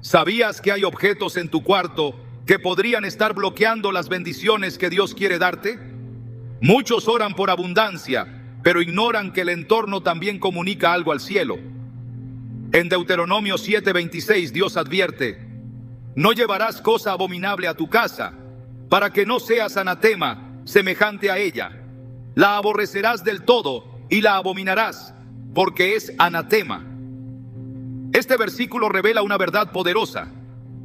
¿Sabías que hay objetos en tu cuarto que podrían estar bloqueando las bendiciones que Dios quiere darte? Muchos oran por abundancia, pero ignoran que el entorno también comunica algo al cielo. En Deuteronomio 7:26 Dios advierte: no llevarás cosa abominable a tu casa, para que no seas anatema semejante a ella. La aborrecerás del todo y la abominarás, porque es anatema. Este versículo revela una verdad poderosa.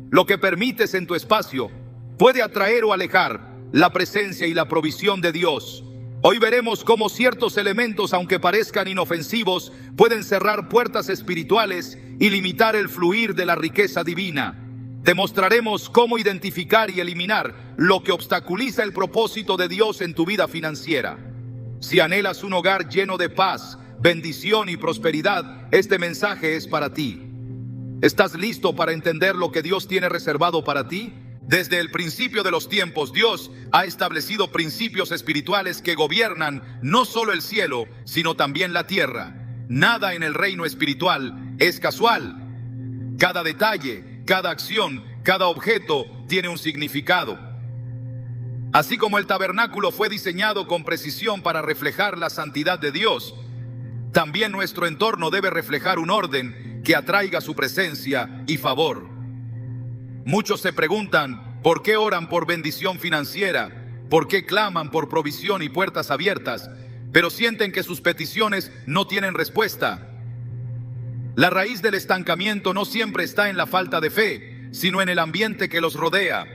Lo que permites en tu espacio puede atraer o alejar la presencia y la provisión de Dios. Hoy veremos cómo ciertos elementos, aunque parezcan inofensivos, pueden cerrar puertas espirituales y limitar el fluir de la riqueza divina. Demostraremos cómo identificar y eliminar lo que obstaculiza el propósito de Dios en tu vida financiera. Si anhelas un hogar lleno de paz, bendición y prosperidad, este mensaje es para ti. ¿Estás listo para entender lo que Dios tiene reservado para ti? Desde el principio de los tiempos, Dios ha establecido principios espirituales que gobiernan no solo el cielo, sino también la tierra. Nada en el reino espiritual es casual. Cada detalle, cada acción, cada objeto tiene un significado. Así como el tabernáculo fue diseñado con precisión para reflejar la santidad de Dios, también nuestro entorno debe reflejar un orden que atraiga su presencia y favor. Muchos se preguntan por qué oran por bendición financiera, por qué claman por provisión y puertas abiertas, pero sienten que sus peticiones no tienen respuesta. La raíz del estancamiento no siempre está en la falta de fe, sino en el ambiente que los rodea.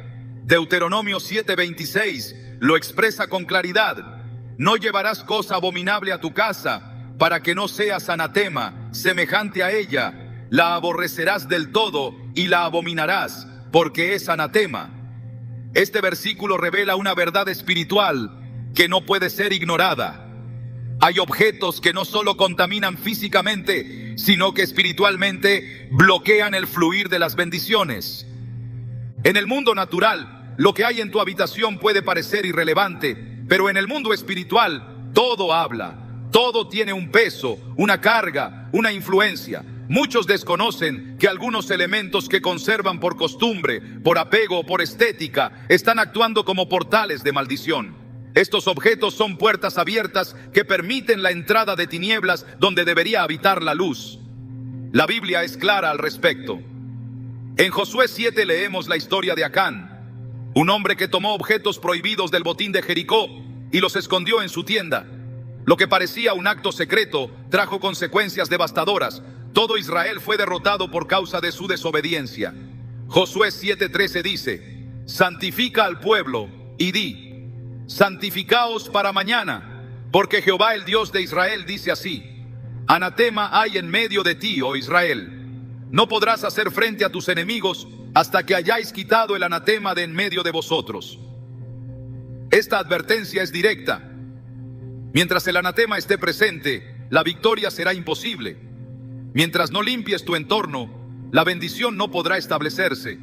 Deuteronomio 7:26 lo expresa con claridad: no llevarás cosa abominable a tu casa, para que no seas anatema semejante a ella. La aborrecerás del todo y la abominarás, porque es anatema. Este versículo revela una verdad espiritual que no puede ser ignorada. Hay objetos que no solo contaminan físicamente, sino que espiritualmente bloquean el fluir de las bendiciones. En el mundo natural, lo que hay en tu habitación puede parecer irrelevante, pero en el mundo espiritual, todo habla. Todo tiene un peso, una carga, una influencia. Muchos desconocen que algunos elementos que conservan por costumbre, por apego o por estética, están actuando como portales de maldición. Estos objetos son puertas abiertas que permiten la entrada de tinieblas donde debería habitar la luz. La Biblia es clara al respecto. En Josué 7 leemos la historia de Acán, un hombre que tomó objetos prohibidos del botín de Jericó y los escondió en su tienda. Lo que parecía un acto secreto trajo consecuencias devastadoras. Todo Israel fue derrotado por causa de su desobediencia. Josué 7:13 dice: santifica al pueblo y di: santificaos para mañana, porque Jehová el Dios de Israel dice así: anatema hay en medio de ti, oh Israel. No podrás hacer frente a tus enemigos hasta que hayáis quitado el anatema de en medio de vosotros. Esta advertencia es directa. Mientras el anatema esté presente, la victoria será imposible. Mientras no limpies tu entorno, la bendición no podrá establecerse.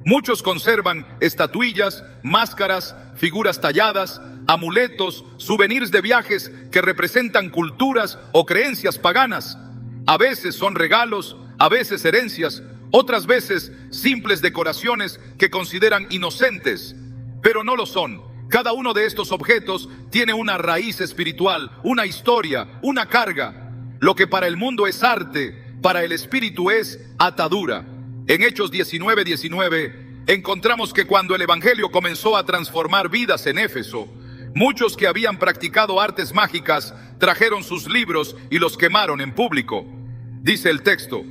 Muchos conservan estatuillas, máscaras, figuras talladas, amuletos, souvenirs de viajes que representan culturas o creencias paganas. A veces son regalos, a veces herencias, otras veces simples decoraciones que consideran inocentes, pero no lo son. Cada uno de estos objetos tiene una raíz espiritual, una historia, una carga. Lo que para el mundo es arte, para el espíritu es atadura. En Hechos 19:19 encontramos que cuando el evangelio comenzó a transformar vidas en Éfeso, muchos que habían practicado artes mágicas trajeron sus libros y los quemaron en público. Dice el texto: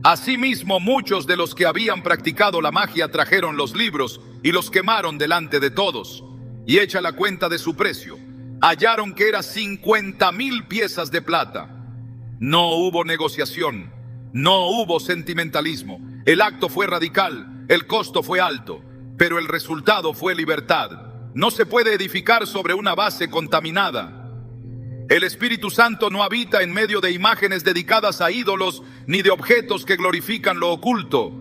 asimismo muchos de los que habían practicado la magia trajeron los libros y los quemaron delante de todos. Y hecha la cuenta de su precio, hallaron que era 50,000 piezas de plata. No hubo negociación, no hubo sentimentalismo. El acto fue radical, el costo fue alto, pero el resultado fue libertad. No se puede edificar sobre una base contaminada. El Espíritu Santo no habita en medio de imágenes dedicadas a ídolos ni de objetos que glorifican lo oculto.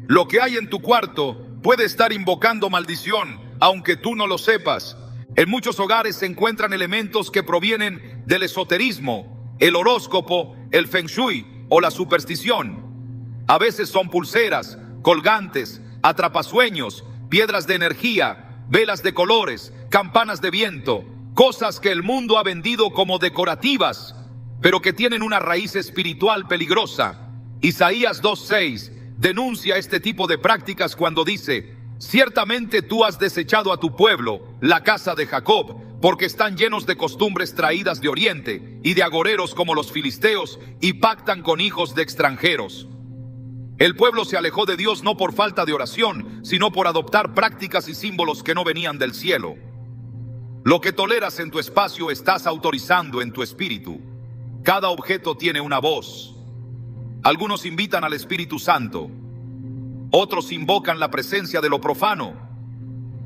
Lo que hay en tu cuarto puede estar invocando maldición, aunque tú no lo sepas. En muchos hogares se encuentran elementos que provienen del esoterismo, el horóscopo, el feng shui o la superstición. A veces son pulseras, colgantes, atrapasueños, piedras de energía, velas de colores, campanas de viento, cosas que el mundo ha vendido como decorativas, pero que tienen una raíz espiritual peligrosa. Isaías 2:6 denuncia este tipo de prácticas cuando dice: ciertamente tú has desechado a tu pueblo, la casa de Jacob, porque están llenos de costumbres traídas de oriente y de agoreros como los filisteos, y pactan con hijos de extranjeros. El pueblo se alejó de Dios no por falta de oración, sino por adoptar prácticas y símbolos que no venían del cielo. Lo que toleras en tu espacio estás autorizando en tu espíritu. Cada objeto tiene una voz. Algunos invitan al Espíritu Santo. Otros invocan la presencia de lo profano.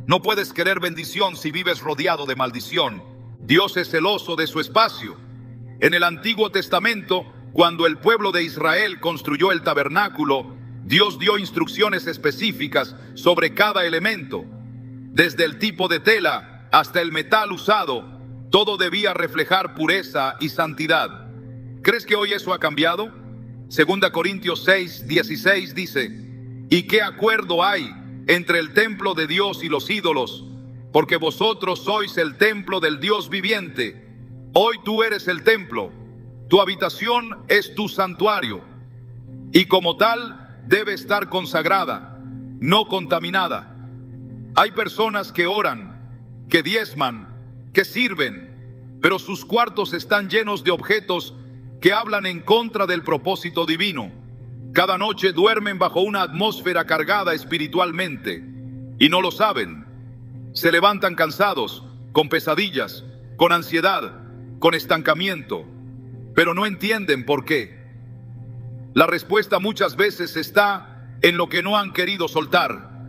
No puedes querer bendición si vives rodeado de maldición. Dios es celoso de su espacio. En el Antiguo Testamento, cuando el pueblo de Israel construyó el tabernáculo, Dios dio instrucciones específicas sobre cada elemento. Desde el tipo de tela hasta el metal usado, todo debía reflejar pureza y santidad. ¿Crees que hoy eso ha cambiado? 2 Corintios 6:16 dice: ¿y qué acuerdo hay entre el templo de Dios y los ídolos? Porque vosotros sois el templo del Dios viviente. Hoy tú eres el templo. Tu habitación es tu santuario, y como tal debe estar consagrada, no contaminada. Hay personas que oran, que diezman, que sirven, pero sus cuartos están llenos de objetos que hablan en contra del propósito divino. Cada noche duermen bajo una atmósfera cargada espiritualmente, y no lo saben. Se levantan cansados, con pesadillas, con ansiedad, con estancamiento, pero no entienden por qué. La respuesta muchas veces está en lo que no han querido soltar,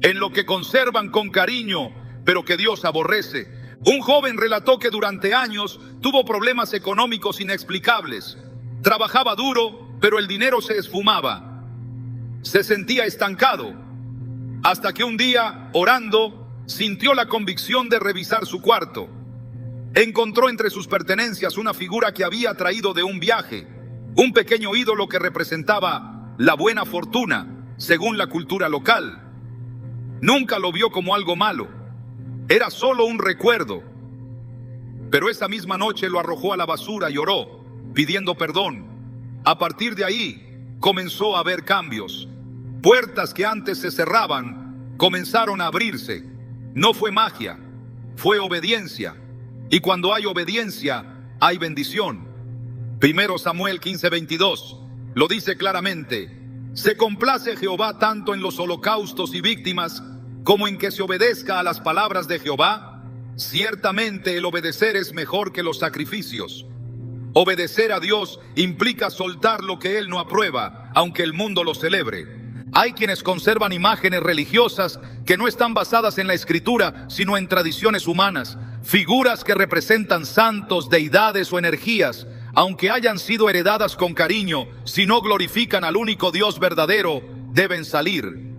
en lo que conservan con cariño, pero que Dios aborrece. Un joven relató que durante años tuvo problemas económicos inexplicables. Trabajaba duro, pero el dinero se esfumaba. Se sentía estancado, hasta que un día, orando, sintió la convicción de revisar su cuarto. Encontró entre sus pertenencias una figura que había traído de un viaje, un pequeño ídolo que representaba la buena fortuna, según la cultura local. Nunca lo vio como algo malo, era solo un recuerdo. Pero esa misma noche lo arrojó a la basura y oró, pidiendo perdón. A partir de ahí, comenzó a haber cambios. Puertas que antes se cerraban, comenzaron a abrirse. No fue magia, fue obediencia. Y cuando hay obediencia, hay bendición. 1 Samuel 15:22 lo dice claramente: se complace Jehová tanto en los holocaustos y víctimas, como en que se obedezca a las palabras de Jehová. Ciertamente el obedecer es mejor que los sacrificios. Obedecer a Dios implica soltar lo que Él no aprueba, aunque el mundo lo celebre. Hay quienes conservan imágenes religiosas que no están basadas en la Escritura, sino en tradiciones humanas. Figuras que representan santos, deidades o energías, aunque hayan sido heredadas con cariño, si no glorifican al único Dios verdadero, deben salir.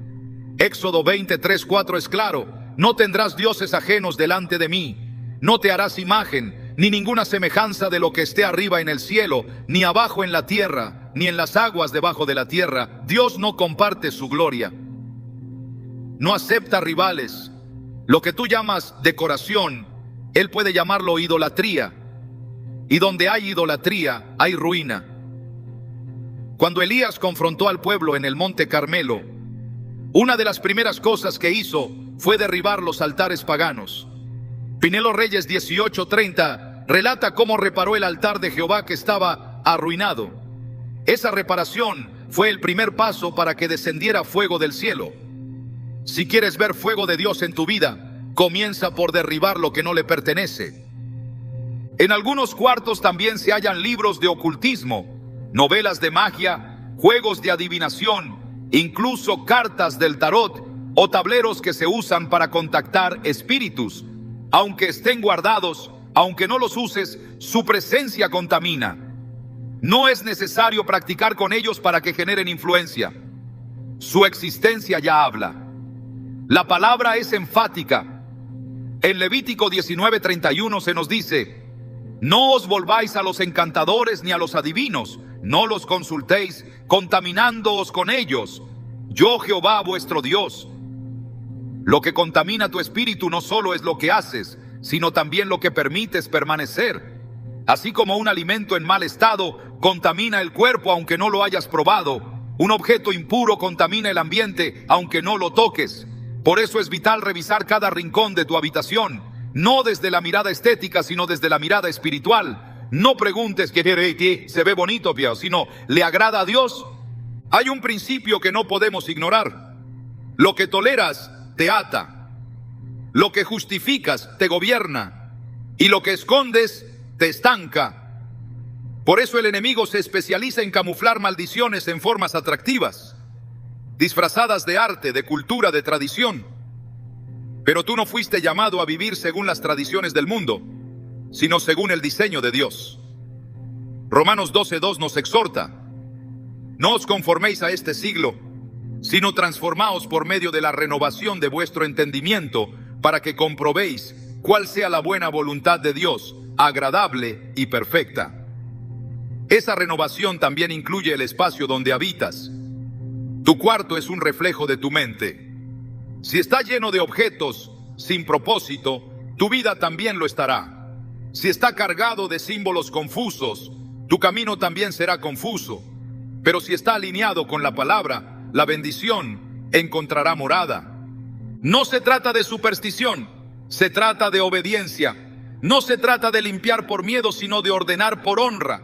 Éxodo 23:4 es claro: no tendrás dioses ajenos delante de mí, no te harás imagen, ni ninguna semejanza de lo que esté arriba en el cielo, ni abajo en la tierra, ni en las aguas debajo de la tierra. Dios no comparte su gloria. No acepta rivales. Lo que tú llamas decoración, Él puede llamarlo idolatría. Y donde hay idolatría, hay ruina. Cuando Elías confrontó al pueblo en el monte Carmelo, una de las primeras cosas que hizo fue derribar los altares paganos. Pinelo Reyes 18:30 relata cómo reparó el altar de Jehová que estaba arruinado. Esa reparación fue el primer paso para que descendiera fuego del cielo. Si quieres ver fuego de Dios en tu vida, comienza por derribar lo que no le pertenece. En algunos cuartos también se hallan libros de ocultismo, novelas de magia, juegos de adivinación, incluso cartas del tarot o tableros que se usan para contactar espíritus. Aunque estén guardados, aunque no los uses, su presencia contamina. No es necesario practicar con ellos para que generen influencia. Su existencia ya habla. La palabra es enfática. En Levítico 19:31 se nos dice: No os volváis a los encantadores ni a los adivinos, no los consultéis, contaminándoos con ellos. Yo, Jehová, vuestro Dios. Lo que contamina tu espíritu no solo es lo que haces, sino también lo que permites permanecer. Así como un alimento en mal estado contamina el cuerpo aunque no lo hayas probado, un objeto impuro contamina el ambiente aunque no lo toques. Por eso es vital revisar cada rincón de tu habitación, no desde la mirada estética, sino desde la mirada espiritual. No preguntes que se ve bonito, sino ¿le agrada a Dios? Hay un principio que no podemos ignorar. Lo que toleras te ata, lo que justificas te gobierna y lo que escondes te estanca. Por eso el enemigo se especializa en camuflar maldiciones en formas atractivas, disfrazadas de arte, de cultura, de tradición. Pero tú no fuiste llamado a vivir según las tradiciones del mundo, sino según el diseño de Dios. Romanos 12:2 nos exhorta: no os conforméis a este siglo, sino transformaos por medio de la renovación de vuestro entendimiento, para que comprobéis cuál sea la buena voluntad de Dios, agradable y perfecta. Esa renovación también incluye el espacio donde habitas. Tu cuarto es un reflejo de tu mente. Si está lleno de objetos sin propósito, tu vida también lo estará. Si está cargado de símbolos confusos, tu camino también será confuso. Pero si está alineado con la palabra, la bendición encontrará morada. No se trata de superstición, se trata de obediencia. No se trata de limpiar por miedo, sino de ordenar por honra.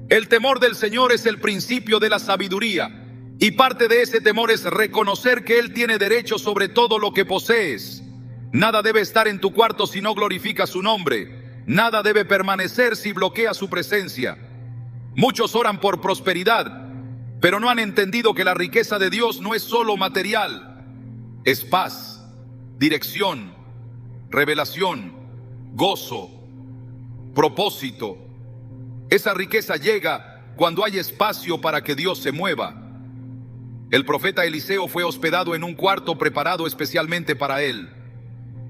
El temor del Señor es el principio de la sabiduría, y parte de ese temor es reconocer que Él tiene derecho sobre todo lo que posees. Nada debe estar en tu cuarto si no glorifica su nombre. Nada debe permanecer si bloquea su presencia. Muchos oran por prosperidad, pero no han entendido que la riqueza de Dios no es solo material. Es paz, dirección, revelación, gozo, propósito. Esa riqueza llega cuando hay espacio para que Dios se mueva. El profeta Eliseo fue hospedado en un cuarto preparado especialmente para él.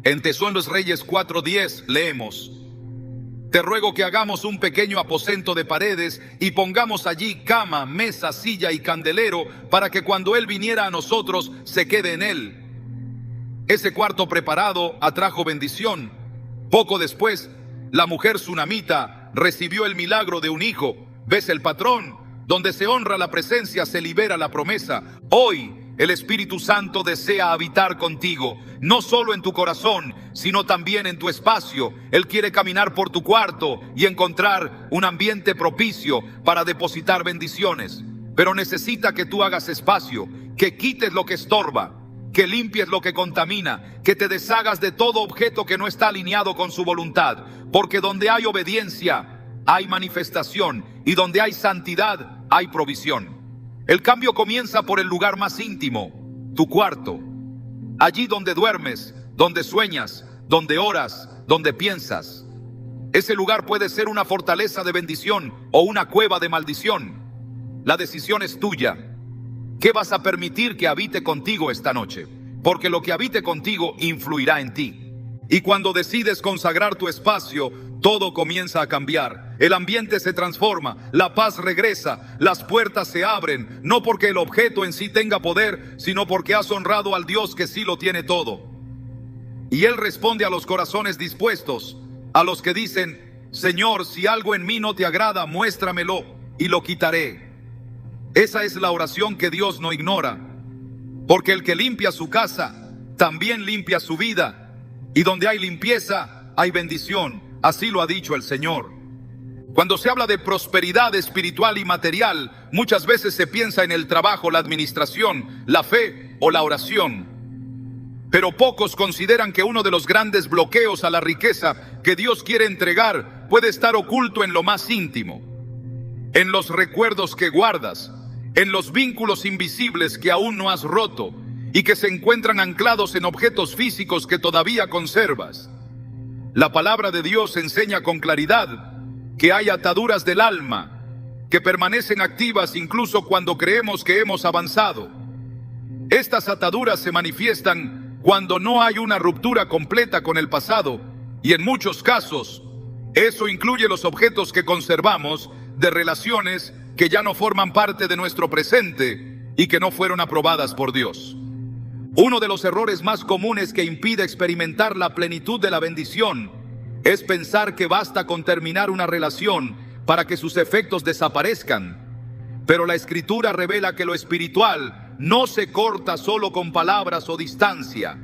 En Tesón los Reyes 4:10 leemos: te ruego que hagamos un pequeño aposento de paredes y pongamos allí cama, mesa, silla y candelero, para que cuando él viniera a nosotros se quede en él. Ese cuarto preparado atrajo bendición. Poco después, la mujer sunamita recibió el milagro de un hijo. ¿Ves el patrón? Donde se honra la presencia, se libera la promesa. Hoy el Espíritu Santo desea habitar contigo, no solo en tu corazón, sino también en tu espacio. Él quiere caminar por tu cuarto y encontrar un ambiente propicio para depositar bendiciones. Pero necesita que tú hagas espacio, que quites lo que estorba, que limpies lo que contamina, que te deshagas de todo objeto que no está alineado con su voluntad. Porque donde hay obediencia, hay manifestación, y donde hay santidad, hay provisión. El cambio comienza por el lugar más íntimo, tu cuarto. Allí donde duermes, donde sueñas, donde oras, donde piensas. Ese lugar puede ser una fortaleza de bendición o una cueva de maldición. La decisión es tuya. ¿Qué vas a permitir que habite contigo esta noche? Porque lo que habite contigo influirá en ti. Y cuando decides consagrar tu espacio, todo comienza a cambiar. El ambiente se transforma, la paz regresa, las puertas se abren, no porque el objeto en sí tenga poder, sino porque has honrado al Dios que sí lo tiene todo. Y Él responde a los corazones dispuestos, a los que dicen: Señor, si algo en mí no te agrada, muéstramelo y lo quitaré. Esa es la oración que Dios no ignora, porque el que limpia su casa, también limpia su vida. Y donde hay limpieza, hay bendición. Así lo ha dicho el Señor. Cuando se habla de prosperidad espiritual y material, muchas veces se piensa en el trabajo, la administración, la fe o la oración. Pero pocos consideran que uno de los grandes bloqueos a la riqueza que Dios quiere entregar puede estar oculto en lo más íntimo, en los recuerdos que guardas, en los vínculos invisibles que aún no has roto y que se encuentran anclados en objetos físicos que todavía conservas. La palabra de Dios enseña con claridad que hay ataduras del alma que permanecen activas incluso cuando creemos que hemos avanzado. Estas ataduras se manifiestan cuando no hay una ruptura completa con el pasado y en muchos casos Eso incluye los objetos que conservamos de relaciones que ya no forman parte de nuestro presente y que no fueron aprobadas por Dios. Uno de los errores más comunes que impide experimentar la plenitud de la bendición es pensar que basta con terminar una relación para que sus efectos desaparezcan. Pero la Escritura revela que lo espiritual no se corta solo con palabras o distancia.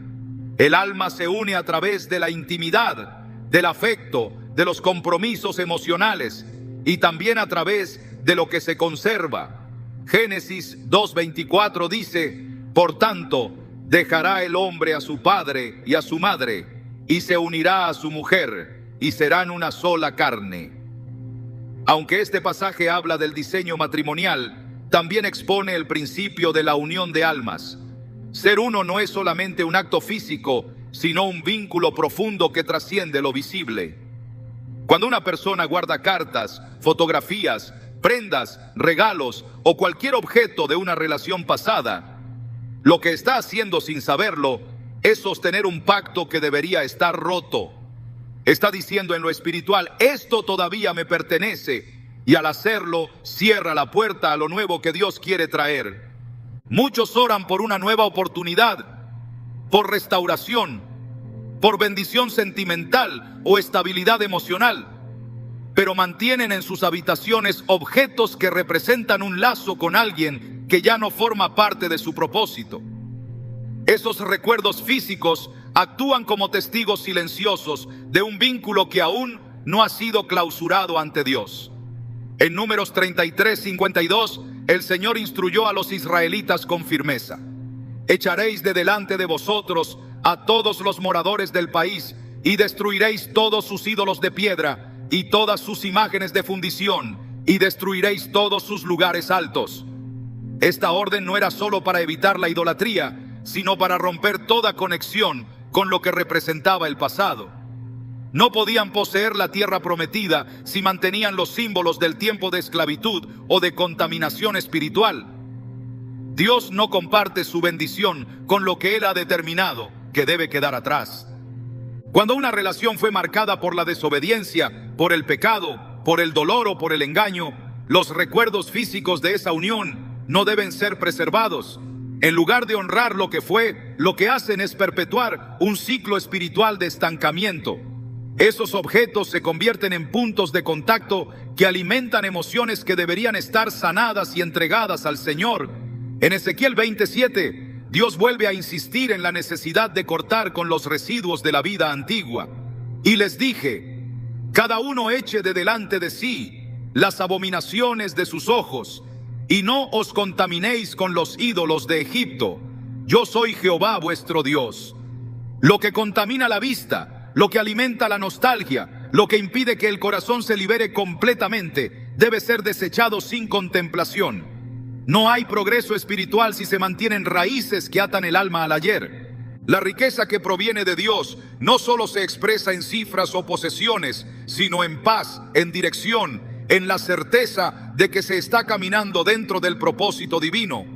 El alma se une a través de la intimidad, del afecto, de los compromisos emocionales y también a través de lo que se conserva. Génesis 2:24 dice: por tanto, dejará el hombre a su padre y a su madre, y se unirá a su mujer, y serán una sola carne. Aunque este pasaje habla del diseño matrimonial, también expone el principio de la unión de almas. Ser uno no es solamente un acto físico, sino un vínculo profundo que trasciende lo visible. Cuando una persona guarda cartas, fotografías, prendas, regalos o cualquier objeto de una relación pasada, lo que está haciendo sin saberlo es sostener un pacto que debería estar roto. Está diciendo en lo espiritual: esto todavía me pertenece, y al hacerlo cierra la puerta a lo nuevo que Dios quiere traer. Muchos oran por una nueva oportunidad, por restauración, por bendición sentimental o estabilidad emocional, pero mantienen en sus habitaciones objetos que representan un lazo con alguien que ya no forma parte de su propósito. Esos recuerdos físicos actúan como testigos silenciosos de un vínculo que aún no ha sido clausurado ante Dios. En Números 33:52, el Señor instruyó a los israelitas con firmeza: echaréis de delante de vosotros a todos los moradores del país y destruiréis todos sus ídolos de piedra y todas sus imágenes de fundición y destruiréis todos sus lugares altos. Esta orden no era solo para evitar la idolatría, sino para romper toda conexión con lo que representaba el pasado. No podían poseer la tierra prometida si mantenían los símbolos del tiempo de esclavitud o de contaminación espiritual. Dios no comparte su bendición con lo que Él ha determinado que debe quedar atrás. Cuando una relación fue marcada por la desobediencia, por el pecado, por el dolor o por el engaño, los recuerdos físicos de esa unión no deben ser preservados. En lugar de honrar lo que fue, lo que hacen es perpetuar un ciclo espiritual de estancamiento. Esos objetos se convierten en puntos de contacto que alimentan emociones que deberían estar sanadas y entregadas al Señor. En Ezequiel 27, Dios vuelve a insistir en la necesidad de cortar con los residuos de la vida antigua. Y les dije: cada uno eche de delante de sí las abominaciones de sus ojos, y no os contaminéis con los ídolos de Egipto. Yo soy Jehová vuestro Dios. Lo que contamina la vista, lo que alimenta la nostalgia, lo que impide que el corazón se libere completamente, debe ser desechado sin contemplación. No hay progreso espiritual si se mantienen raíces que atan el alma al ayer. La riqueza que proviene de Dios no solo se expresa en cifras o posesiones, sino en paz, en dirección, en la certeza de que se está caminando dentro del propósito divino.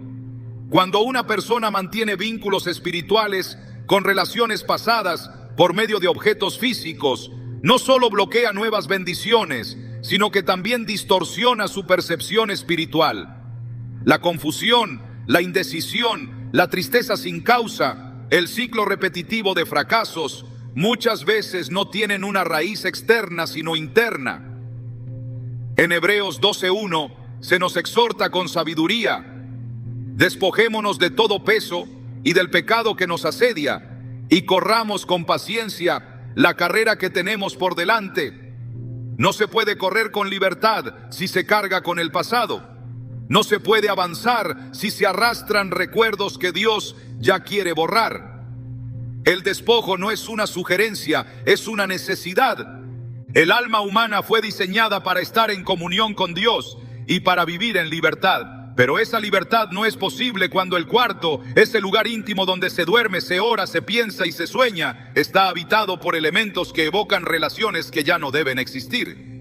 Cuando una persona mantiene vínculos espirituales con relaciones pasadas por medio de objetos físicos, no solo bloquea nuevas bendiciones, sino que también distorsiona su percepción espiritual. La confusión, la indecisión, la tristeza sin causa, el ciclo repetitivo de fracasos, muchas veces no tienen una raíz externa sino interna. En Hebreos 12:1 se nos exhorta con sabiduría: despojémonos de todo peso y del pecado que nos asedia, y corramos con paciencia la carrera que tenemos por delante. No se puede correr con libertad si se carga con el pasado. No se puede avanzar si se arrastran recuerdos que Dios ya quiere borrar. El despojo no es una sugerencia, es una necesidad. El alma humana fue diseñada para estar en comunión con Dios y para vivir en libertad. Pero esa libertad no es posible cuando el cuarto, ese lugar íntimo donde se duerme, se ora, se piensa y se sueña, está habitado por elementos que evocan relaciones que ya no deben existir.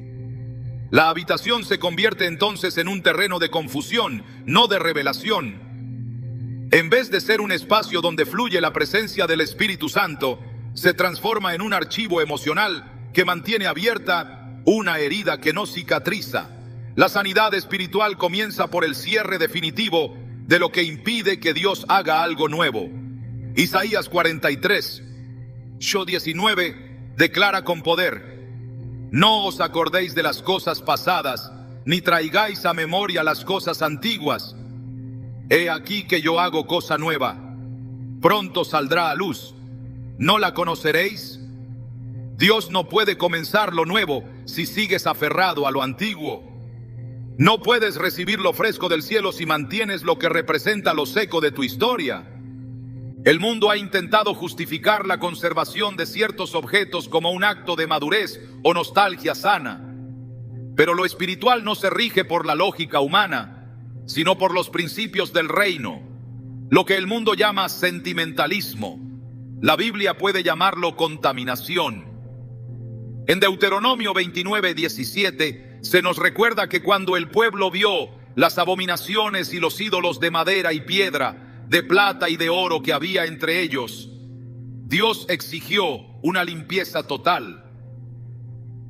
La habitación se convierte entonces en un terreno de confusión, no de revelación. En vez de ser un espacio donde fluye la presencia del Espíritu Santo, se transforma en un archivo emocional que mantiene abierta una herida que no cicatriza. La sanidad espiritual comienza por el cierre definitivo de lo que impide que Dios haga algo nuevo. Isaías 43, 19 declara con poder: no os acordéis de las cosas pasadas, ni traigáis a memoria las cosas antiguas. He aquí que yo hago cosa nueva, pronto saldrá a luz. ¿No la conoceréis? Dios no puede comenzar lo nuevo si sigues aferrado a lo antiguo. No puedes recibir lo fresco del cielo si mantienes lo que representa lo seco de tu historia. El mundo ha intentado justificar la conservación de ciertos objetos como un acto de madurez o nostalgia sana. Pero lo espiritual no se rige por la lógica humana, sino por los principios del reino. Lo que el mundo llama sentimentalismo, la Biblia puede llamarlo contaminación. En Deuteronomio 29:17 se nos recuerda que cuando el pueblo vio las abominaciones y los ídolos de madera y piedra, de plata y de oro que había entre ellos, Dios exigió una limpieza total.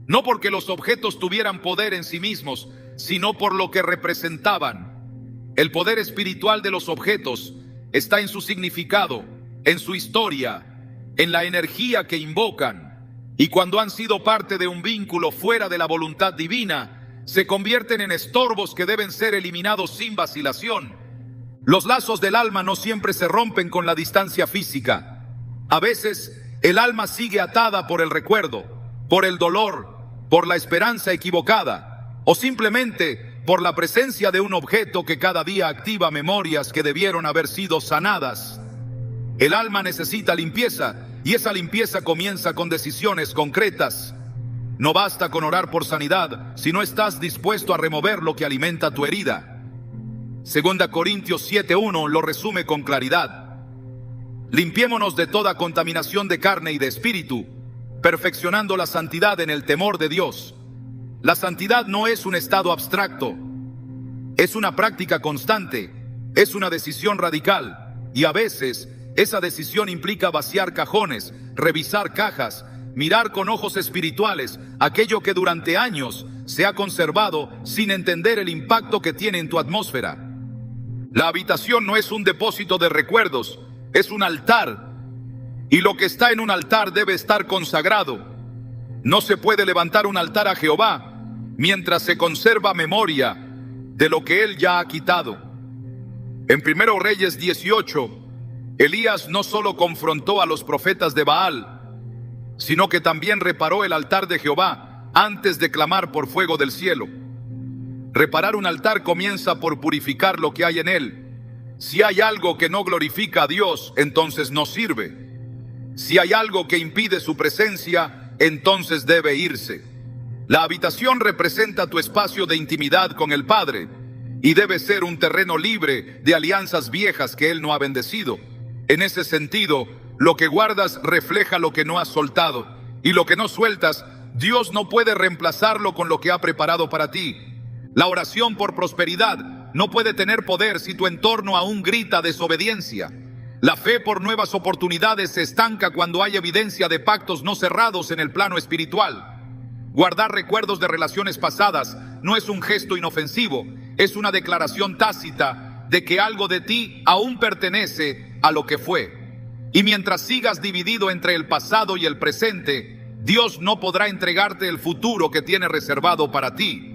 No porque los objetos tuvieran poder en sí mismos, sino por lo que representaban. El poder espiritual de los objetos está en su significado, en su historia, en la energía que invocan, y cuando han sido parte de un vínculo fuera de la voluntad divina, se convierten en estorbos que deben ser eliminados sin vacilación. Los lazos del alma no siempre se rompen con la distancia física. A veces, el alma sigue atada por el recuerdo, por el dolor, por la esperanza equivocada, o simplemente por la presencia de un objeto que cada día activa memorias que debieron haber sido sanadas. El alma necesita limpieza, y esa limpieza comienza con decisiones concretas. No basta con orar por sanidad si no estás dispuesto a remover lo que alimenta tu herida. 2 Corintios 7:1 lo resume con claridad. Limpiémonos de toda contaminación de carne y de espíritu, perfeccionando la santidad en el temor de Dios. La santidad no es un estado abstracto, es una práctica constante, es una decisión radical, y a veces esa decisión implica vaciar cajones, revisar cajas, mirar con ojos espirituales aquello que durante años se ha conservado sin entender el impacto que tiene en tu atmósfera. La habitación no es un depósito de recuerdos, es un altar. Y lo que está en un altar debe estar consagrado. No se puede levantar un altar a Jehová mientras se conserva memoria de lo que Él ya ha quitado. En 1 Reyes 18, Elías no solo confrontó a los profetas de Baal, sino que también reparó el altar de Jehová antes de clamar por fuego del cielo. Reparar un altar comienza por purificar lo que hay en él. Si hay algo que no glorifica a Dios, entonces no sirve. Si hay algo que impide su presencia, entonces debe irse. La habitación representa tu espacio de intimidad con el Padre y debe ser un terreno libre de alianzas viejas que Él no ha bendecido. En ese sentido, lo que guardas refleja lo que no has soltado, y lo que no sueltas, Dios no puede reemplazarlo con lo que ha preparado para ti. La oración por prosperidad no puede tener poder si tu entorno aún grita desobediencia. La fe por nuevas oportunidades se estanca cuando hay evidencia de pactos no cerrados en el plano espiritual. Guardar recuerdos de relaciones pasadas no es un gesto inofensivo, es una declaración tácita de que algo de ti aún pertenece a lo que fue. Y mientras sigas dividido entre el pasado y el presente, Dios no podrá entregarte el futuro que tiene reservado para ti.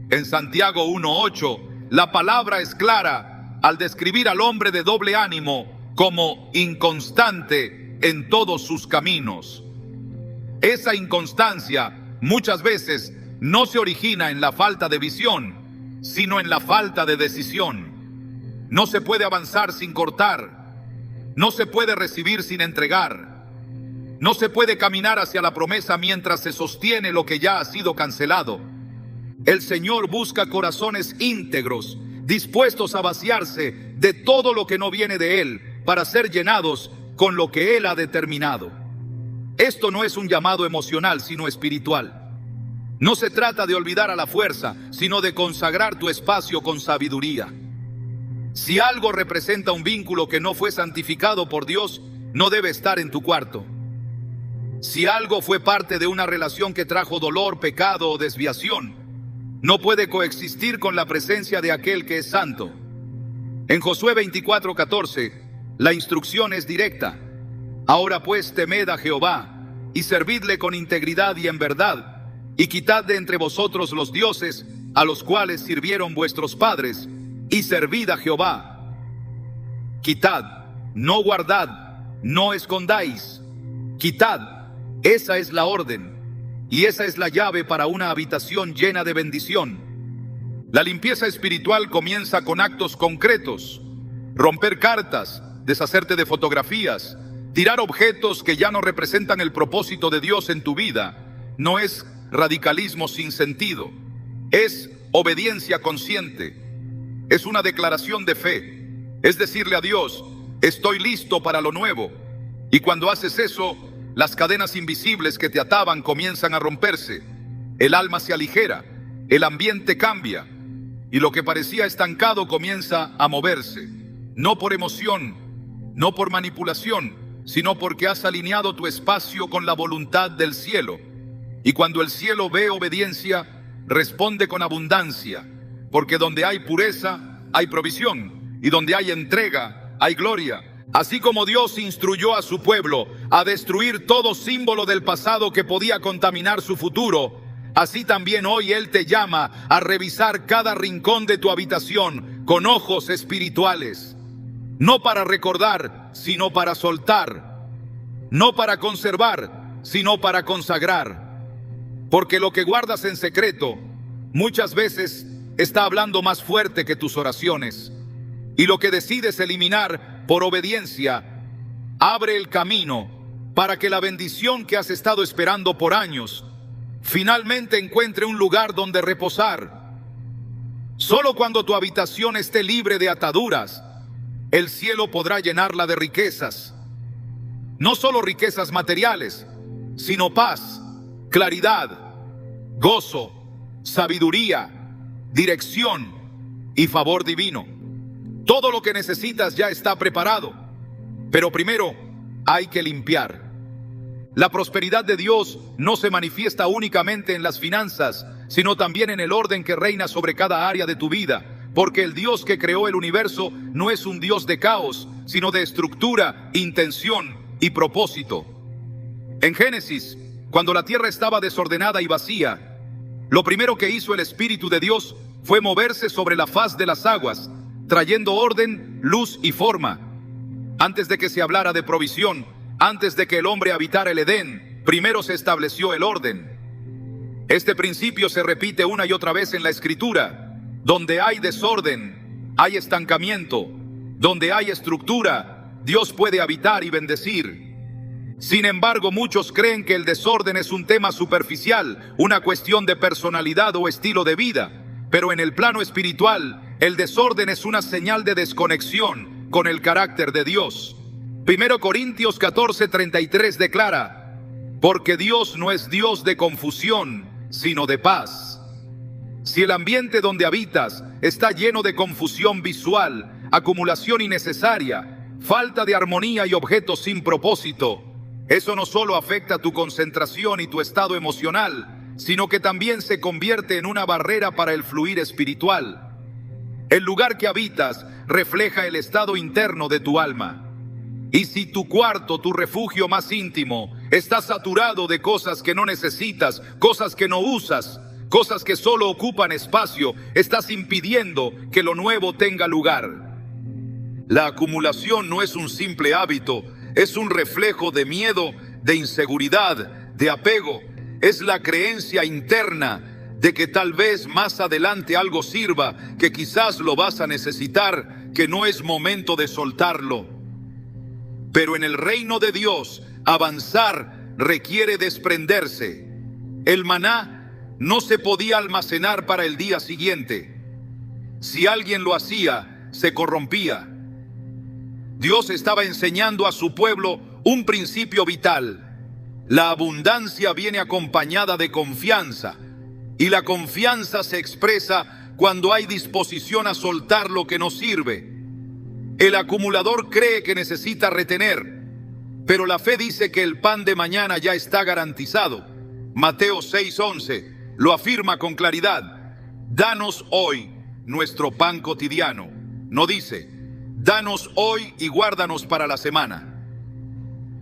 En Santiago 1:8, la palabra es clara al describir al hombre de doble ánimo como inconstante en todos sus caminos. Esa inconstancia muchas veces no se origina en la falta de visión, sino en la falta de decisión. No se puede avanzar sin cortar, no se puede recibir sin entregar, no se puede caminar hacia la promesa mientras se sostiene lo que ya ha sido cancelado. El Señor busca corazones íntegros, dispuestos a vaciarse de todo lo que no viene de Él, para ser llenados con lo que Él ha determinado. Esto no es un llamado emocional, sino espiritual. No se trata de olvidar a la fuerza, sino de consagrar tu espacio con sabiduría. Si algo representa un vínculo que no fue santificado por Dios, no debe estar en tu cuarto. Si algo fue parte de una relación que trajo dolor, pecado o desviación, no puede coexistir con la presencia de aquel que es santo. En Josué 24:14, la instrucción es directa. Ahora pues temed a Jehová, y servidle con integridad y en verdad, y quitad de entre vosotros los dioses a los cuales sirvieron vuestros padres, y servid a Jehová. Quitad, no guardad, no escondáis. Quitad. Esa es la orden, y esa es la llave para una habitación llena de bendición. La limpieza espiritual comienza con actos concretos: romper cartas, deshacerte de fotografías, tirar objetos que ya no representan el propósito de Dios en tu vida. No es radicalismo sin sentido, es obediencia consciente. Es una declaración de fe, es decirle a Dios: estoy listo para lo nuevo. Y cuando haces eso, las cadenas invisibles que te ataban comienzan a romperse, el alma se aligera, el ambiente cambia, y lo que parecía estancado comienza a moverse, no por emoción, no por manipulación, sino porque has alineado tu espacio con la voluntad del cielo. Y cuando el cielo ve obediencia, responde con abundancia, porque donde hay pureza, hay provisión, y donde hay entrega, hay gloria. Así como Dios instruyó a su pueblo a destruir todo símbolo del pasado que podía contaminar su futuro, así también hoy Él te llama a revisar cada rincón de tu habitación con ojos espirituales. No para recordar, sino para soltar. No para conservar, sino para consagrar. Porque lo que guardas en secreto muchas veces está hablando más fuerte que tus oraciones. Y lo que decides eliminar por obediencia abre el camino para que la bendición que has estado esperando por años finalmente encuentre un lugar donde reposar. Solo cuando tu habitación esté libre de ataduras, el cielo podrá llenarla de riquezas. No solo riquezas materiales, sino paz, claridad, gozo, sabiduría, dirección y favor divino. Todo lo que necesitas ya está preparado, pero primero hay que limpiar. La prosperidad de Dios no se manifiesta únicamente en las finanzas, sino también en el orden que reina sobre cada área de tu vida, porque el Dios que creó el universo no es un Dios de caos, sino de estructura, intención y propósito. En Génesis, cuando la tierra estaba desordenada y vacía, lo primero que hizo el Espíritu de Dios fue moverse sobre la faz de las aguas, trayendo orden, luz y forma. Antes de que se hablara de provisión, antes de que el hombre habitara el Edén, primero se estableció el orden. Este principio se repite una y otra vez en la Escritura. Donde hay desorden, hay estancamiento. Donde hay estructura, Dios puede habitar y bendecir. Sin embargo, muchos creen que el desorden es un tema superficial, una cuestión de personalidad o estilo de vida. Pero en el plano espiritual, el desorden es una señal de desconexión con el carácter de Dios. 1 Corintios 14:33 declara: porque Dios no es Dios de confusión, sino de paz. Si el ambiente donde habitas está lleno de confusión visual, acumulación innecesaria, falta de armonía y objetos sin propósito, eso no solo afecta tu concentración y tu estado emocional, sino que también se convierte en una barrera para el fluir espiritual. El lugar que habitas refleja el estado interno de tu alma. Y si tu cuarto, tu refugio más íntimo, está saturado de cosas que no necesitas, cosas que no usas, cosas que solo ocupan espacio, estás impidiendo que lo nuevo tenga lugar. La acumulación no es un simple hábito, es un reflejo de miedo, de inseguridad, de apego. Es la creencia interna de que tal vez más adelante algo sirva, que quizás lo vas a necesitar, que no es momento de soltarlo. Pero en el reino de Dios, avanzar requiere desprenderse. El maná no se podía almacenar para el día siguiente. Si alguien lo hacía, se corrompía. Dios estaba enseñando a su pueblo un principio vital. La abundancia viene acompañada de confianza. Y la confianza se expresa cuando hay disposición a soltar lo que no sirve. El acumulador cree que necesita retener, Pero la fe dice que el pan de mañana ya está garantizado. Mateo 6:11 lo afirma con claridad. Danos hoy nuestro pan cotidiano. No dice, danos hoy y guárdanos para la semana.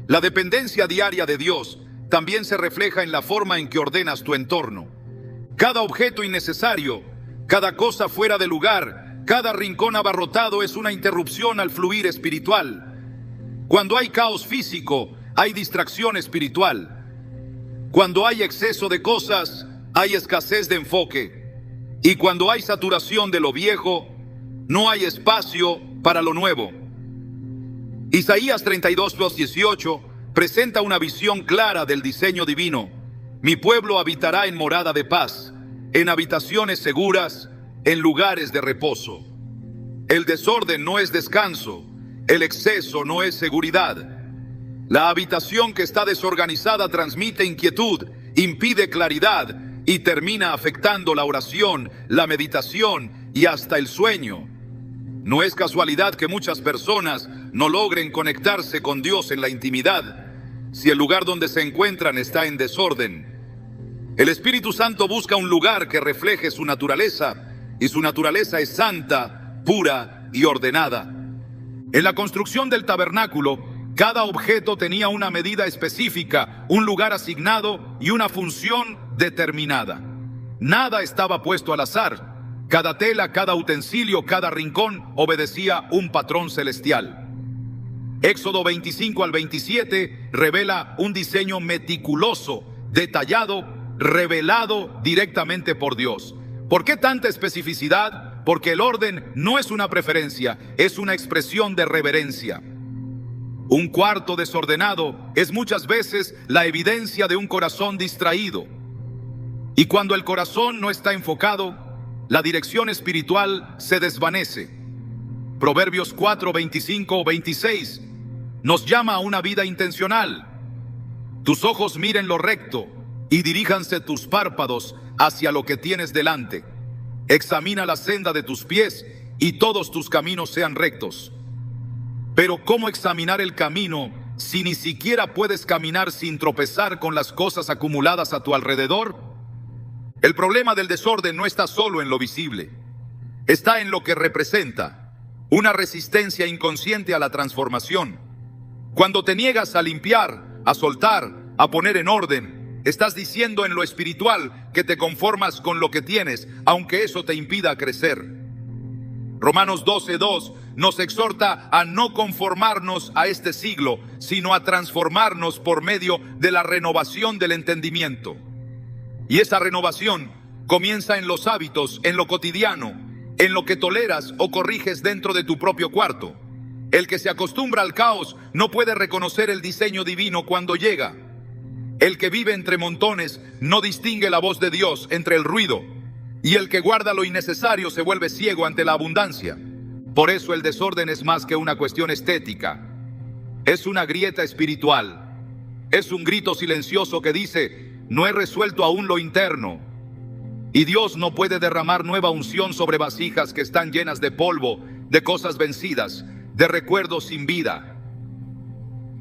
La dependencia diaria de Dios también se refleja en la forma en que ordenas tu entorno. Cada objeto innecesario, cada cosa fuera de lugar, cada rincón abarrotado es una interrupción al fluir espiritual. Cuando hay caos físico, hay distracción espiritual. Cuando hay exceso de cosas, hay escasez de enfoque. Y cuando hay saturación de lo viejo, no hay espacio para lo nuevo. Isaías 32:18 presenta una visión clara del diseño divino. Mi pueblo habitará en morada de paz, en habitaciones seguras, en lugares de reposo. El desorden no es descanso, el exceso no es seguridad. La habitación que está desorganizada transmite inquietud, impide claridad y termina afectando la oración, la meditación y hasta el sueño. No es casualidad que muchas personas no logren conectarse con Dios en la intimidad si el lugar donde se encuentran está en desorden. El Espíritu Santo busca un lugar que refleje su naturaleza, y su naturaleza es santa, pura y ordenada. En la construcción del tabernáculo, cada objeto tenía una medida específica, un lugar asignado y una función determinada. Nada estaba puesto al azar. Cada tela, cada utensilio, cada rincón obedecía un patrón celestial. Éxodo 25 al 27 revela un diseño meticuloso, detallado, revelado directamente por Dios. ¿Por qué tanta especificidad? Porque el orden no es una preferencia, es una expresión de reverencia. Un cuarto desordenado es muchas veces la evidencia de un corazón distraído. Y cuando el corazón no está enfocado, la dirección espiritual se desvanece. Proverbios 4:25-26 nos llama a una vida intencional. Tus ojos miren lo recto y diríjanse tus párpados hacia lo que tienes delante. Examina la senda de tus pies y todos tus caminos sean rectos. Pero ¿cómo examinar el camino si ni siquiera puedes caminar sin tropezar con las cosas acumuladas a tu alrededor? El problema del desorden no está solo en lo visible, está en lo que representa, una resistencia inconsciente a la transformación. Cuando te niegas a limpiar, a soltar, a poner en orden, estás diciendo en lo espiritual que te conformas con lo que tienes, aunque eso te impida crecer. Romanos 12:2 nos exhorta a no conformarnos a este siglo, sino a transformarnos por medio de la renovación del entendimiento. Y esa renovación comienza en los hábitos, en lo cotidiano, en lo que toleras o corriges dentro de tu propio cuarto. El que se acostumbra al caos no puede reconocer el diseño divino cuando llega. El que vive entre montones no distingue la voz de Dios entre el ruido. Y el que guarda lo innecesario se vuelve ciego ante la abundancia. Por eso el desorden es más que una cuestión estética. Es una grieta espiritual. Es un grito silencioso que dice: no he resuelto aún lo interno. Y Dios no puede derramar nueva unción sobre vasijas que están llenas de polvo, de cosas vencidas, de recuerdos sin vida.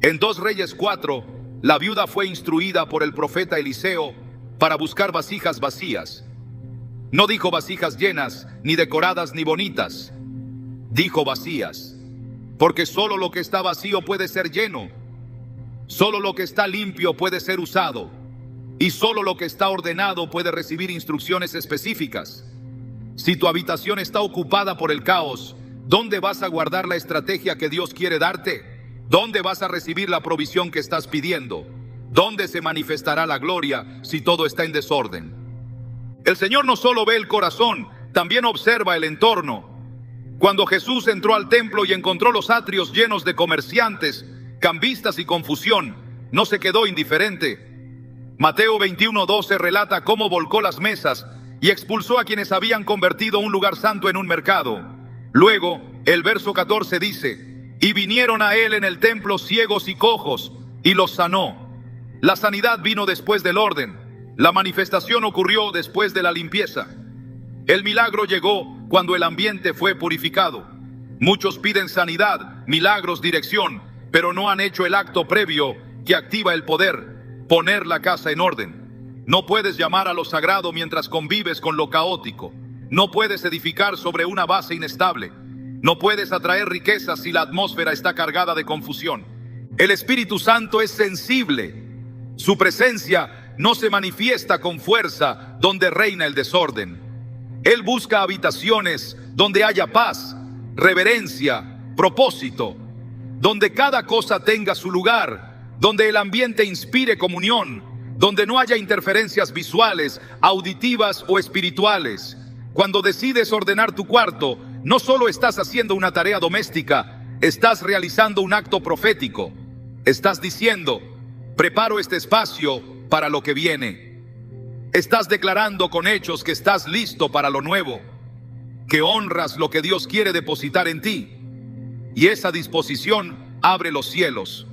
En 2 Reyes 4, la viuda fue instruida por el profeta Eliseo para buscar vasijas vacías. No dijo vasijas llenas, ni decoradas, ni bonitas. Dijo vacías, porque solo lo que está vacío puede ser lleno. Solo lo que está limpio puede ser usado. Y solo lo que está ordenado puede recibir instrucciones específicas. Si tu habitación está ocupada por el caos, ¿dónde vas a guardar la estrategia que Dios quiere darte? ¿Dónde vas a recibir la provisión que estás pidiendo? ¿Dónde se manifestará la gloria si todo está en desorden? El Señor no solo ve el corazón, también observa el entorno. Cuando Jesús entró al templo y encontró los atrios llenos de comerciantes, cambistas y confusión, no se quedó indiferente. Mateo 21:12 relata cómo volcó las mesas y expulsó a quienes habían convertido un lugar santo en un mercado. Luego, el verso 14 dice: y vinieron a él en el templo ciegos y cojos, y los sanó. La sanidad vino después del orden. La manifestación ocurrió después de la limpieza. El milagro llegó cuando el ambiente fue purificado. Muchos piden sanidad, milagros, dirección, pero no han hecho el acto previo que activa el poder, poner la casa en orden. No puedes llamar a lo sagrado mientras convives con lo caótico. No puedes edificar sobre una base inestable. No puedes atraer riquezas si la atmósfera está cargada de confusión. El Espíritu Santo es sensible. Su presencia no se manifiesta con fuerza donde reina el desorden. Él busca habitaciones donde haya paz, reverencia, propósito, donde cada cosa tenga su lugar, donde el ambiente inspire comunión, donde no haya interferencias visuales, auditivas o espirituales. Cuando decides ordenar tu cuarto, no solo estás haciendo una tarea doméstica, estás realizando un acto profético. Estás diciendo: preparo este espacio para lo que viene. Estás declarando con hechos que estás listo para lo nuevo, que honras lo que Dios quiere depositar en ti. Y esa disposición abre los cielos.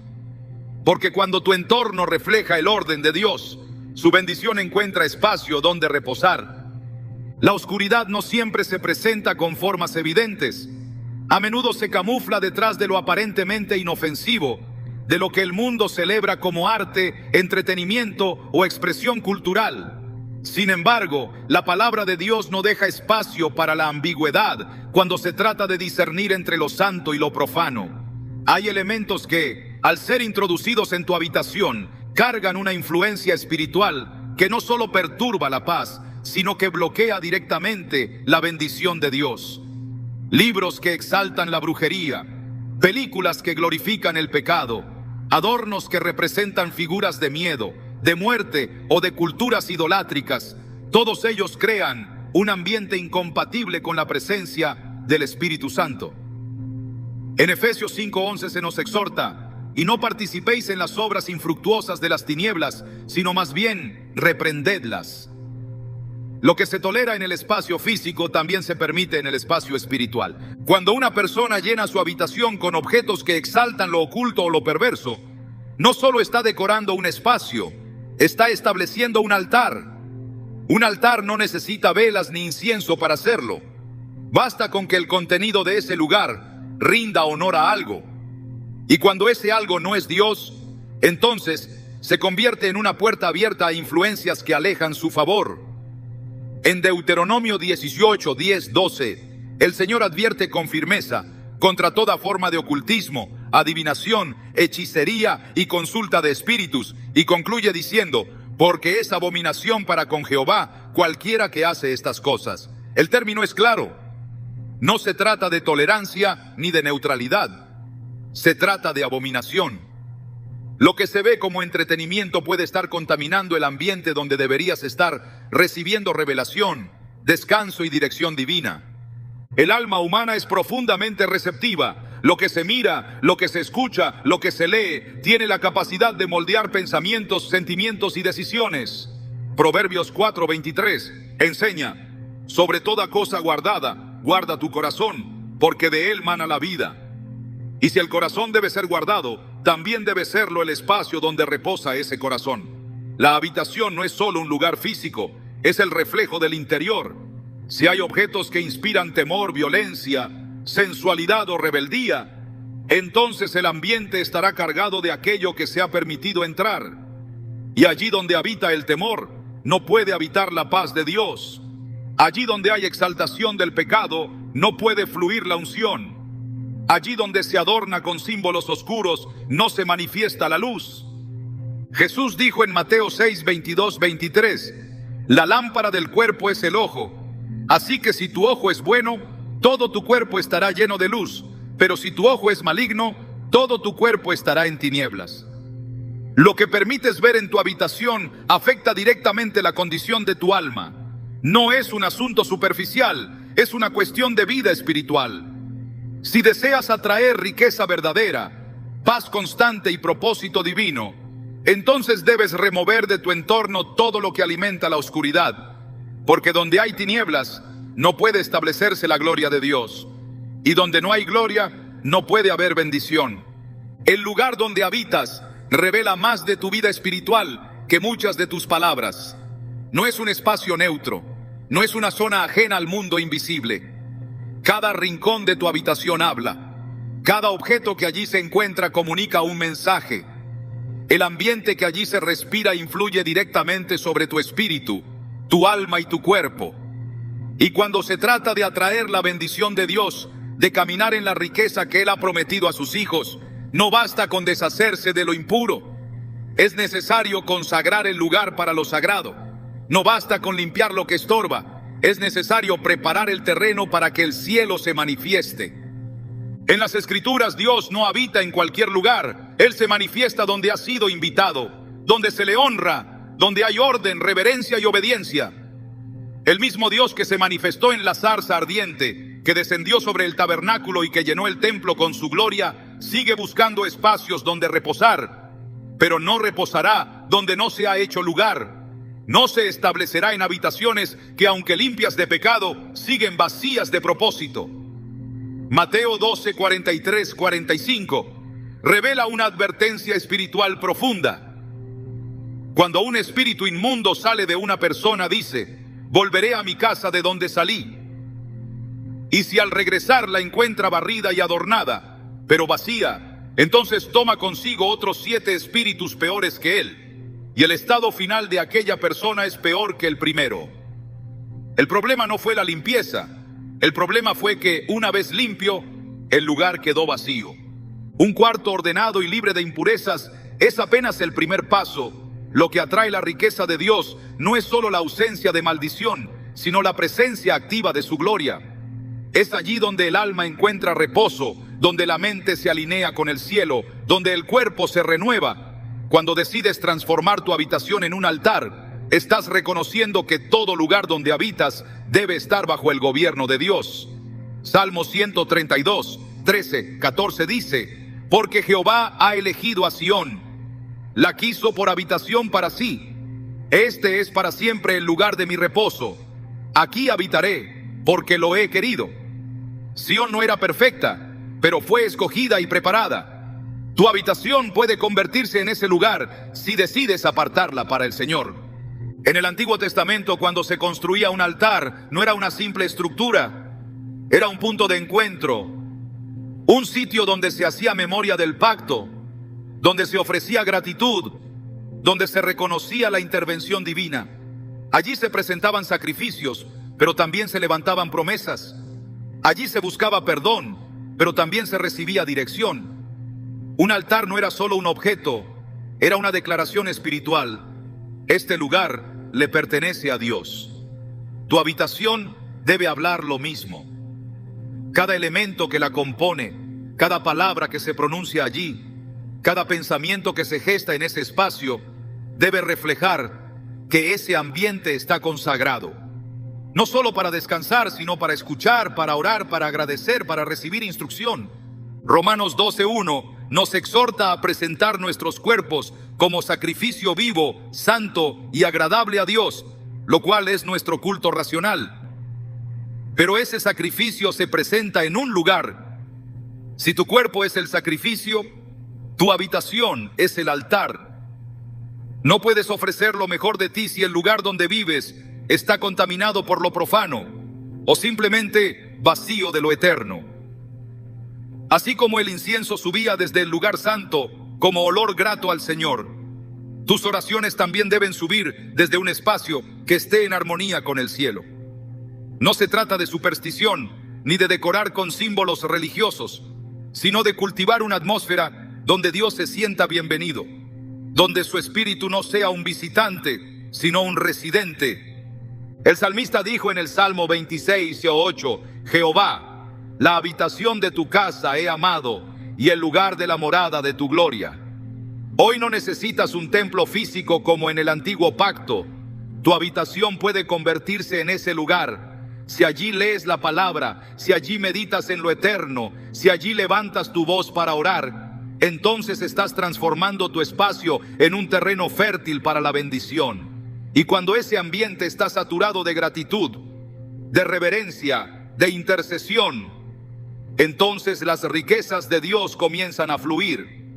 Porque cuando tu entorno refleja el orden de Dios, su bendición encuentra espacio donde reposar. La oscuridad no siempre se presenta con formas evidentes. A menudo se camufla detrás de lo aparentemente inofensivo, de lo que el mundo celebra como arte, entretenimiento o expresión cultural. Sin embargo, la palabra de Dios no deja espacio para la ambigüedad cuando se trata de discernir entre lo santo y lo profano. Hay elementos que, al ser introducidos en tu habitación, cargan una influencia espiritual que no solo perturba la paz, sino que bloquea directamente la bendición de Dios. Libros que exaltan la brujería, películas que glorifican el pecado, adornos que representan figuras de miedo, de muerte o de culturas idolátricas, todos ellos crean un ambiente incompatible con la presencia del Espíritu Santo. En Efesios 5:11 se nos exhorta: y no participéis en las obras infructuosas de las tinieblas, sino más bien reprendedlas. Lo que se tolera en el espacio físico también se permite en el espacio espiritual. Cuando una persona llena su habitación con objetos que exaltan lo oculto o lo perverso, no solo está decorando un espacio, está estableciendo un altar. Un altar no necesita velas ni incienso para hacerlo. Basta con que el contenido de ese lugar rinda honor a algo. Y cuando ese algo no es Dios, entonces se convierte en una puerta abierta a influencias que alejan su favor. En Deuteronomio 18, 10, 12, el Señor advierte con firmeza contra toda forma de ocultismo, adivinación, hechicería y consulta de espíritus, y concluye diciendo: porque es abominación para con Jehová cualquiera que hace estas cosas. El término es claro. No se trata de tolerancia ni de neutralidad. Se trata de abominación. Lo que se ve como entretenimiento puede estar contaminando el ambiente donde deberías estar recibiendo revelación, descanso y dirección divina. El alma humana es profundamente receptiva. Lo que se mira, lo que se escucha, lo que se lee, tiene la capacidad de moldear pensamientos, sentimientos y decisiones. Proverbios 4:23 enseña: sobre toda cosa guardada, guarda tu corazón, porque de él mana la vida. Y si el corazón debe ser guardado, también debe serlo el espacio donde reposa ese corazón. La habitación no es solo un lugar físico, es el reflejo del interior. Si hay objetos que inspiran temor, violencia, sensualidad o rebeldía, entonces el ambiente estará cargado de aquello que se ha permitido entrar. Y allí donde habita el temor, no puede habitar la paz de Dios. Allí donde hay exaltación del pecado, no puede fluir la unción. Allí donde se adorna con símbolos oscuros, no se manifiesta la luz. Jesús dijo en Mateo 6, 22, 23, la lámpara del cuerpo es el ojo. Así que si tu ojo es bueno, todo tu cuerpo estará lleno de luz. Pero si tu ojo es maligno, todo tu cuerpo estará en tinieblas. Lo que permites ver en tu habitación afecta directamente la condición de tu alma. No es un asunto superficial, es una cuestión de vida espiritual. Si deseas atraer riqueza verdadera, paz constante y propósito divino, entonces debes remover de tu entorno todo lo que alimenta la oscuridad, porque donde hay tinieblas no puede establecerse la gloria de Dios, y donde no hay gloria no puede haber bendición. El lugar donde habitas revela más de tu vida espiritual que muchas de tus palabras. No es un espacio neutro, no es una zona ajena al mundo invisible. Cada rincón de tu habitación habla. Cada objeto que allí se encuentra comunica un mensaje. El ambiente que allí se respira influye directamente sobre tu espíritu, tu alma y tu cuerpo. Y cuando se trata de atraer la bendición de Dios, de caminar en la riqueza que Él ha prometido a sus hijos, no basta con deshacerse de lo impuro. Es necesario consagrar el lugar para lo sagrado. No basta con limpiar lo que estorba. Es necesario preparar el terreno para que el cielo se manifieste. En las Escrituras, Dios no habita en cualquier lugar. Él se manifiesta donde ha sido invitado, donde se le honra, donde hay orden, reverencia y obediencia. El mismo Dios que se manifestó en la zarza ardiente, que descendió sobre el tabernáculo y que llenó el templo con su gloria, sigue buscando espacios donde reposar, pero no reposará donde no se ha hecho lugar. No se establecerá en habitaciones que, aunque limpias de pecado, siguen vacías de propósito. Mateo 12, 43, 45 revela una advertencia espiritual profunda. Cuando un espíritu inmundo sale de una persona, dice: volveré a mi casa de donde salí. Y si al regresar la encuentra barrida y adornada, pero vacía, entonces toma consigo otros 7 espíritus peores que él. Y el estado final de aquella persona es peor que el primero. El problema no fue la limpieza. El problema fue que, una vez limpio, el lugar quedó vacío. Un cuarto ordenado y libre de impurezas es apenas el primer paso. Lo que atrae la riqueza de Dios no es solo la ausencia de maldición, sino la presencia activa de su gloria. Es allí donde el alma encuentra reposo, donde la mente se alinea con el cielo, donde el cuerpo se renueva. Cuando decides transformar tu habitación en un altar, estás reconociendo que todo lugar donde habitas debe estar bajo el gobierno de Dios. Salmo 132, 13, 14 dice: porque Jehová ha elegido a Sión, la quiso por habitación para sí. Este es para siempre el lugar de mi reposo. Aquí habitaré, porque lo he querido. Sión no era perfecta, pero fue escogida y preparada. Tu habitación puede convertirse en ese lugar si decides apartarla para el Señor. En el Antiguo Testamento, cuando se construía un altar, no era una simple estructura, era un punto de encuentro, un sitio donde se hacía memoria del pacto, donde se ofrecía gratitud, donde se reconocía la intervención divina. Allí se presentaban sacrificios, pero también se levantaban promesas. Allí se buscaba perdón, pero también se recibía dirección. Un altar no era solo un objeto, era una declaración espiritual. Este lugar le pertenece a Dios. Tu habitación debe hablar lo mismo. Cada elemento que la compone, cada palabra que se pronuncia allí, cada pensamiento que se gesta en ese espacio, debe reflejar que ese ambiente está consagrado. No solo para descansar, sino para escuchar, para orar, para agradecer, para recibir instrucción. Romanos 12:1 nos exhorta a presentar nuestros cuerpos como sacrificio vivo, santo y agradable a Dios, lo cual es nuestro culto racional. Pero ese sacrificio se presenta en un lugar. Si tu cuerpo es el sacrificio, tu habitación es el altar. No puedes ofrecer lo mejor de ti si el lugar donde vives está contaminado por lo profano o simplemente vacío de lo eterno. Así como el incienso subía desde el lugar santo como olor grato al Señor, tus oraciones también deben subir desde un espacio que esté en armonía con el cielo. No se trata de superstición ni de decorar con símbolos religiosos, sino de cultivar una atmósfera donde Dios se sienta bienvenido, donde su espíritu no sea un visitante, sino un residente. El salmista dijo en el Salmo 26:8: Jehová, la habitación de tu casa he amado, y el lugar de la morada de tu gloria. Hoy no necesitas un templo físico como en el antiguo pacto. Tu habitación puede convertirse en ese lugar. Si allí lees la palabra, si allí meditas en lo eterno, si allí levantas tu voz para orar, entonces estás transformando tu espacio en un terreno fértil para la bendición. Y cuando ese ambiente está saturado de gratitud, de reverencia, de intercesión, entonces las riquezas de Dios comienzan a fluir.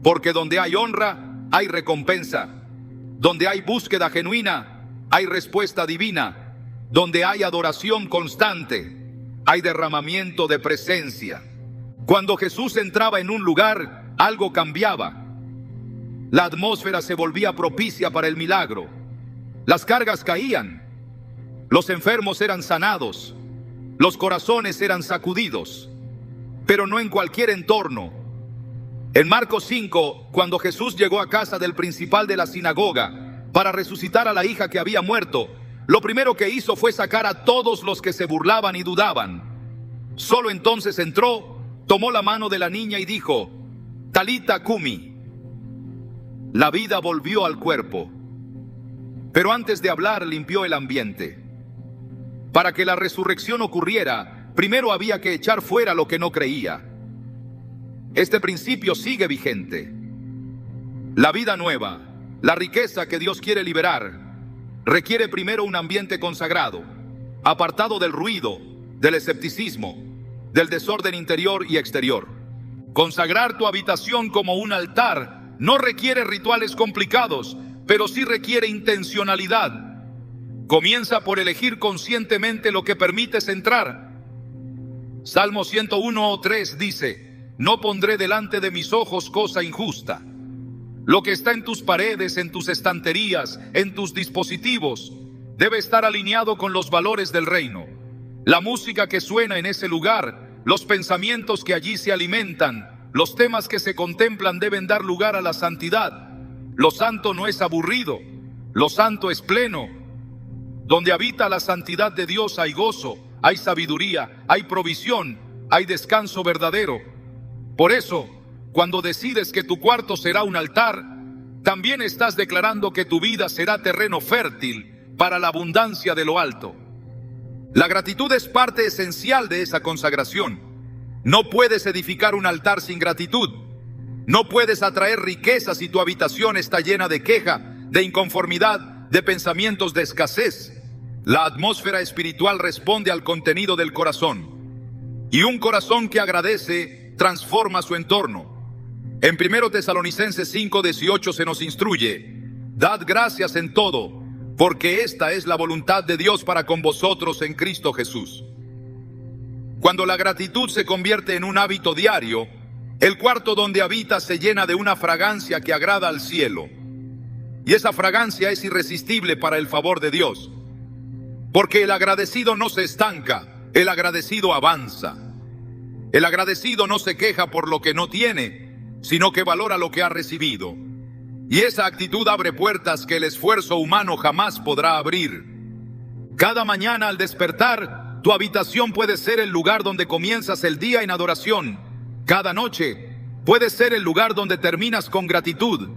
Porque donde hay honra, hay recompensa. Donde hay búsqueda genuina, hay respuesta divina. Donde hay adoración constante, hay derramamiento de presencia. Cuando Jesús entraba en un lugar, algo cambiaba. La atmósfera se volvía propicia para el milagro. Las cargas caían. Los enfermos eran sanados. Los corazones eran sacudidos. Pero no en cualquier entorno. En Marcos 5, cuando Jesús llegó a casa del principal de la sinagoga para resucitar a la hija que había muerto, lo primero que hizo fue sacar a todos los que se burlaban y dudaban. Solo entonces entró, tomó la mano de la niña y dijo: Talita cumi. La vida volvió al cuerpo. Pero antes de hablar, limpió el ambiente. Para que la resurrección ocurriera, primero había que echar fuera lo que no creía. Este principio sigue vigente. La vida nueva, la riqueza que Dios quiere liberar, requiere primero un ambiente consagrado, apartado del ruido, del escepticismo, del desorden interior y exterior. Consagrar tu habitación como un altar no requiere rituales complicados, pero sí requiere intencionalidad. Comienza por elegir conscientemente lo que permites entrar. Salmo 101:3 dice: No pondré delante de mis ojos cosa injusta. Lo que está en tus paredes, en tus estanterías, en tus dispositivos, debe estar alineado con los valores del reino. La música que suena en ese lugar, los pensamientos que allí se alimentan, los temas que se contemplan deben dar lugar a la santidad. Lo santo no es aburrido, lo santo es pleno. Donde habita la santidad de Dios hay gozo, hay sabiduría, hay provisión, hay descanso verdadero. Por eso, cuando decides que tu cuarto será un altar, también estás declarando que tu vida será terreno fértil para la abundancia de lo alto. La gratitud es parte esencial de esa consagración. No puedes edificar un altar sin gratitud. No puedes atraer riqueza si tu habitación está llena de queja, de inconformidad, de pensamientos de escasez. La atmósfera espiritual responde al contenido del corazón. Y un corazón que agradece transforma su entorno. En 1 Tesalonicenses 5:18 se nos instruye: Dad gracias en todo, porque esta es la voluntad de Dios para con vosotros en Cristo Jesús. Cuando la gratitud se convierte en un hábito diario, el cuarto donde habitas se llena de una fragancia que agrada al cielo. Y esa fragancia es irresistible para el favor de Dios. Porque el agradecido no se estanca, el agradecido avanza. El agradecido no se queja por lo que no tiene, sino que valora lo que ha recibido. Y esa actitud abre puertas que el esfuerzo humano jamás podrá abrir. Cada mañana al despertar, tu habitación puede ser el lugar donde comienzas el día en adoración. Cada noche puede ser el lugar donde terminas con gratitud.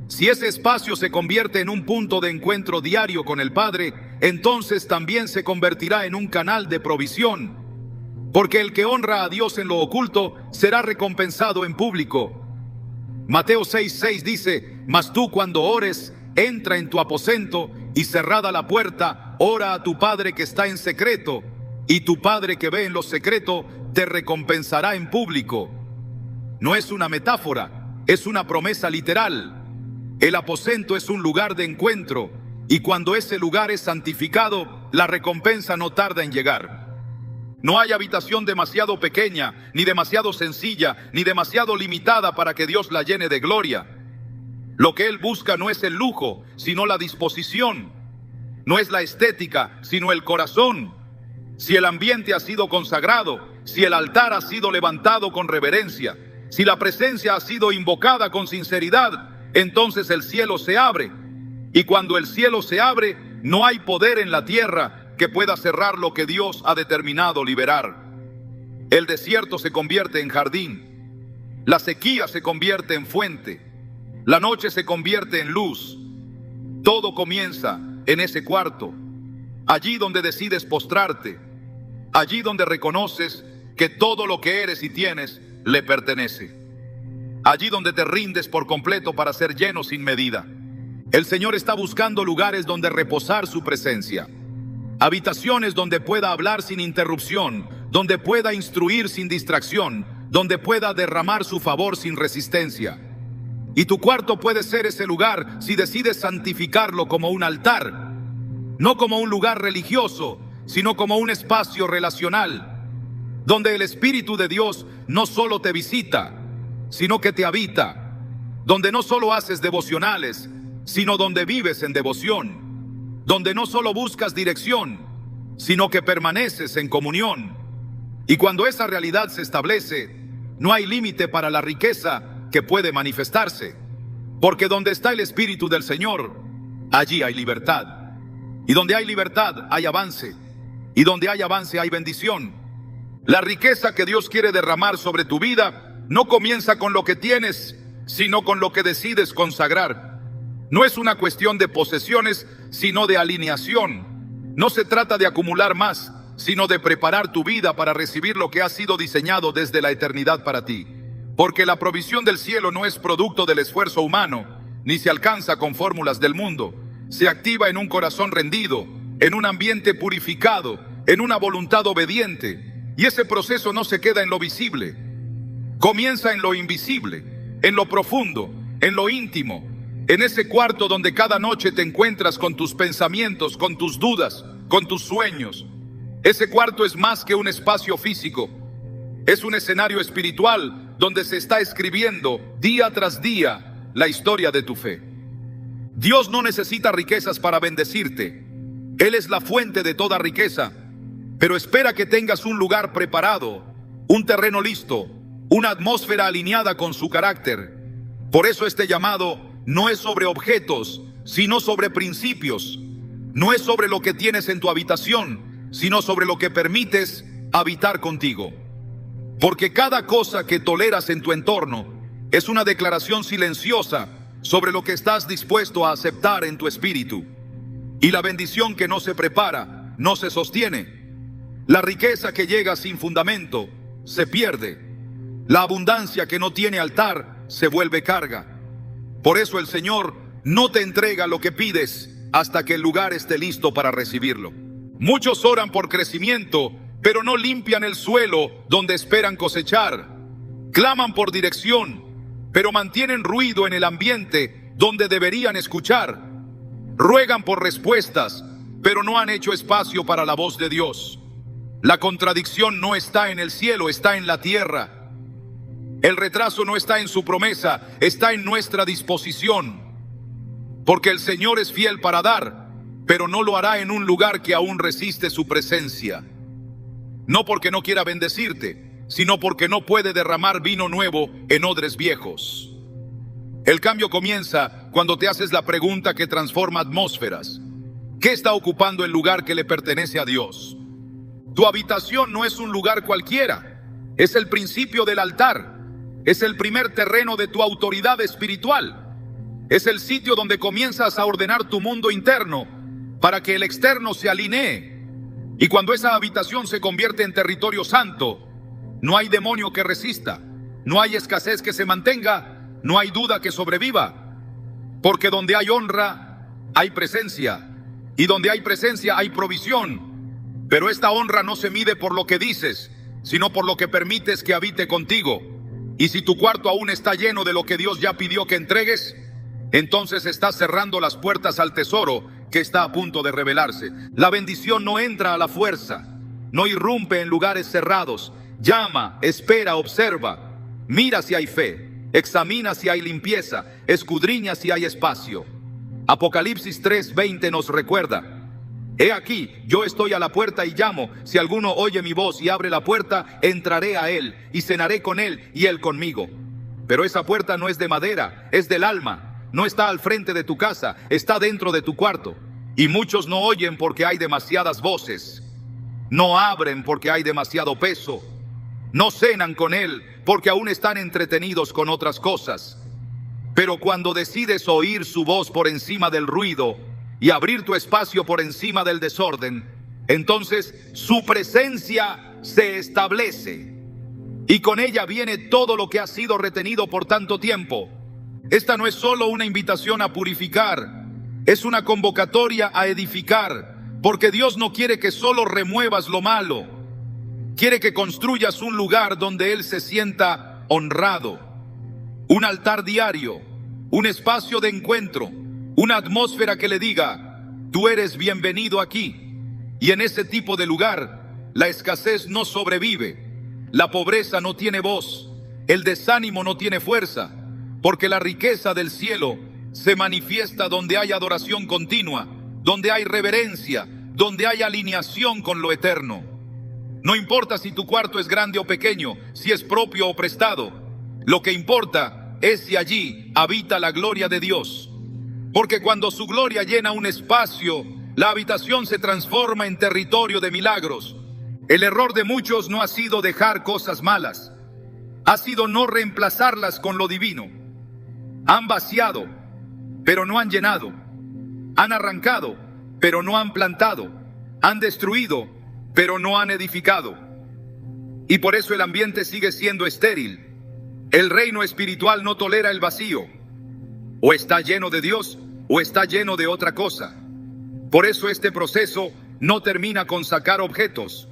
Si ese espacio se convierte en un punto de encuentro diario con el Padre, entonces también se convertirá en un canal de provisión. Porque el que honra a Dios en lo oculto será recompensado en público. Mateo 6:6 dice: Mas tú cuando ores, entra en tu aposento y cerrada la puerta, ora a tu Padre que está en secreto, y tu Padre que ve en lo secreto te recompensará en público. No es una metáfora, es una promesa literal. El aposento es un lugar de encuentro, y cuando ese lugar es santificado, la recompensa no tarda en llegar. No hay habitación demasiado pequeña, ni demasiado sencilla, ni demasiado limitada para que Dios la llene de gloria. Lo que Él busca no es el lujo, sino la disposición. No es la estética, sino el corazón. Si el ambiente ha sido consagrado, si el altar ha sido levantado con reverencia, si la presencia ha sido invocada con sinceridad, entonces el cielo se abre. Y cuando el cielo se abre, no hay poder en la tierra que pueda cerrar lo que Dios ha determinado liberar. El desierto se convierte en jardín. La sequía se convierte en fuente. La noche se convierte en luz. Todo comienza en ese cuarto. Allí donde decides postrarte. Allí donde reconoces que todo lo que eres y tienes le pertenece. Allí donde te rindes por completo para ser lleno sin medida. El Señor está buscando lugares donde reposar su presencia. Habitaciones donde pueda hablar sin interrupción, donde pueda instruir sin distracción, donde pueda derramar su favor sin resistencia. Y tu cuarto puede ser ese lugar si decides santificarlo como un altar, no como un lugar religioso, sino como un espacio relacional. donde el Espíritu de Dios no solo te visita, sino que te habita, donde no solo haces devocionales, sino donde vives en devoción, donde no solo buscas dirección, sino que permaneces en comunión. Y cuando esa realidad se establece, no hay límite para la riqueza que puede manifestarse, porque donde está el Espíritu del Señor, allí hay libertad. Y donde hay libertad hay avance, y donde hay avance hay bendición. La riqueza que Dios quiere derramar sobre tu vida no comienza con lo que tienes, sino con lo que decides consagrar. No es una cuestión de posesiones, sino de alineación. No se trata de acumular más, sino de preparar tu vida para recibir lo que ha sido diseñado desde la eternidad para ti. Porque la provisión del cielo no es producto del esfuerzo humano, ni se alcanza con fórmulas del mundo. Se activa en un corazón rendido, en un ambiente purificado, en una voluntad obediente. Y ese proceso no se queda en lo visible. Comienza en lo invisible, en lo profundo, en lo íntimo, en ese cuarto donde cada noche te encuentras con tus pensamientos, con tus dudas, con tus sueños. Ese cuarto es más que un espacio físico. Es un escenario espiritual donde se está escribiendo día tras día la historia de tu fe. Dios no necesita riquezas para bendecirte. Él es la fuente de toda riqueza, pero espera que tengas un lugar preparado, un terreno listo, una atmósfera alineada con su carácter. Por eso este llamado no es sobre objetos, sino sobre principios. No es sobre lo que tienes en tu habitación, sino sobre lo que permites habitar contigo. Porque cada cosa que toleras en tu entorno es una declaración silenciosa sobre lo que estás dispuesto a aceptar en tu espíritu. Y la bendición que no se prepara, no se sostiene. La riqueza que llega sin fundamento, se pierde. La abundancia que no tiene altar, se vuelve carga. Por eso el Señor no te entrega lo que pides hasta que el lugar esté listo para recibirlo. Muchos oran por crecimiento, pero no limpian el suelo donde esperan cosechar. Claman por dirección, pero mantienen ruido en el ambiente donde deberían escuchar. Ruegan por respuestas, pero no han hecho espacio para la voz de Dios. La contradicción no está en el cielo, está en la tierra. El retraso no está en su promesa, está en nuestra disposición. Porque el Señor es fiel para dar, pero no lo hará en un lugar que aún resiste su presencia. No porque no quiera bendecirte, sino porque no puede derramar vino nuevo en odres viejos. El cambio comienza cuando te haces la pregunta que transforma atmósferas. ¿Qué está ocupando el lugar que le pertenece a Dios? Tu habitación no es un lugar cualquiera, es el principio del altar, es el primer terreno de tu autoridad espiritual, es el sitio donde comienzas a ordenar tu mundo interno para que el externo se alinee. Y cuando esa habitación se convierte en territorio santo, no hay demonio que resista, no hay escasez que se mantenga, no hay duda que sobreviva, porque donde hay honra, hay presencia, y donde hay presencia hay provisión. Pero esta honra no se mide por lo que dices, sino por lo que permites que habite contigo. Y si tu cuarto aún está lleno de lo que Dios ya pidió que entregues, entonces estás cerrando las puertas al tesoro que está a punto de revelarse. La bendición no entra a la fuerza, no irrumpe en lugares cerrados. Llama, espera, observa, mira si hay fe, examina si hay limpieza, escudriña si hay espacio. Apocalipsis 3:20 nos recuerda: He aquí, yo estoy a la puerta y llamo. Si alguno oye mi voz y abre la puerta, entraré a él y cenaré con él y él conmigo. Pero esa puerta no es de madera, es del alma. No está al frente de tu casa, está dentro de tu cuarto. Y muchos no oyen porque hay demasiadas voces. No abren porque hay demasiado peso. No cenan con él porque aún están entretenidos con otras cosas. Pero cuando decides oír su voz por encima del ruido y abrir tu espacio por encima del desorden, entonces su presencia se establece. Y con ella viene todo lo que ha sido retenido por tanto tiempo. Esta no es solo una invitación a purificar, es una convocatoria a edificar, porque Dios no quiere que solo remuevas lo malo. Quiere que construyas un lugar donde Él se sienta honrado. Un altar diario, un espacio de encuentro, una atmósfera que le diga: tú eres bienvenido aquí. Y en ese tipo de lugar, la escasez no sobrevive, la pobreza no tiene voz, el desánimo no tiene fuerza, porque la riqueza del cielo se manifiesta donde hay adoración continua, donde hay reverencia, donde hay alineación con lo eterno. No importa si tu cuarto es grande o pequeño, si es propio o prestado, lo que importa es si allí habita la gloria de Dios. Porque cuando su gloria llena un espacio, la habitación se transforma en territorio de milagros. El error de muchos no ha sido dejar cosas malas, ha sido no reemplazarlas con lo divino. Han vaciado, pero no han llenado. Han arrancado, pero no han plantado. Han destruido, pero no han edificado. Y por eso el ambiente sigue siendo estéril. El reino espiritual no tolera el vacío. O está lleno de Dios, o está lleno de otra cosa. Por eso este proceso no termina con sacar objetos.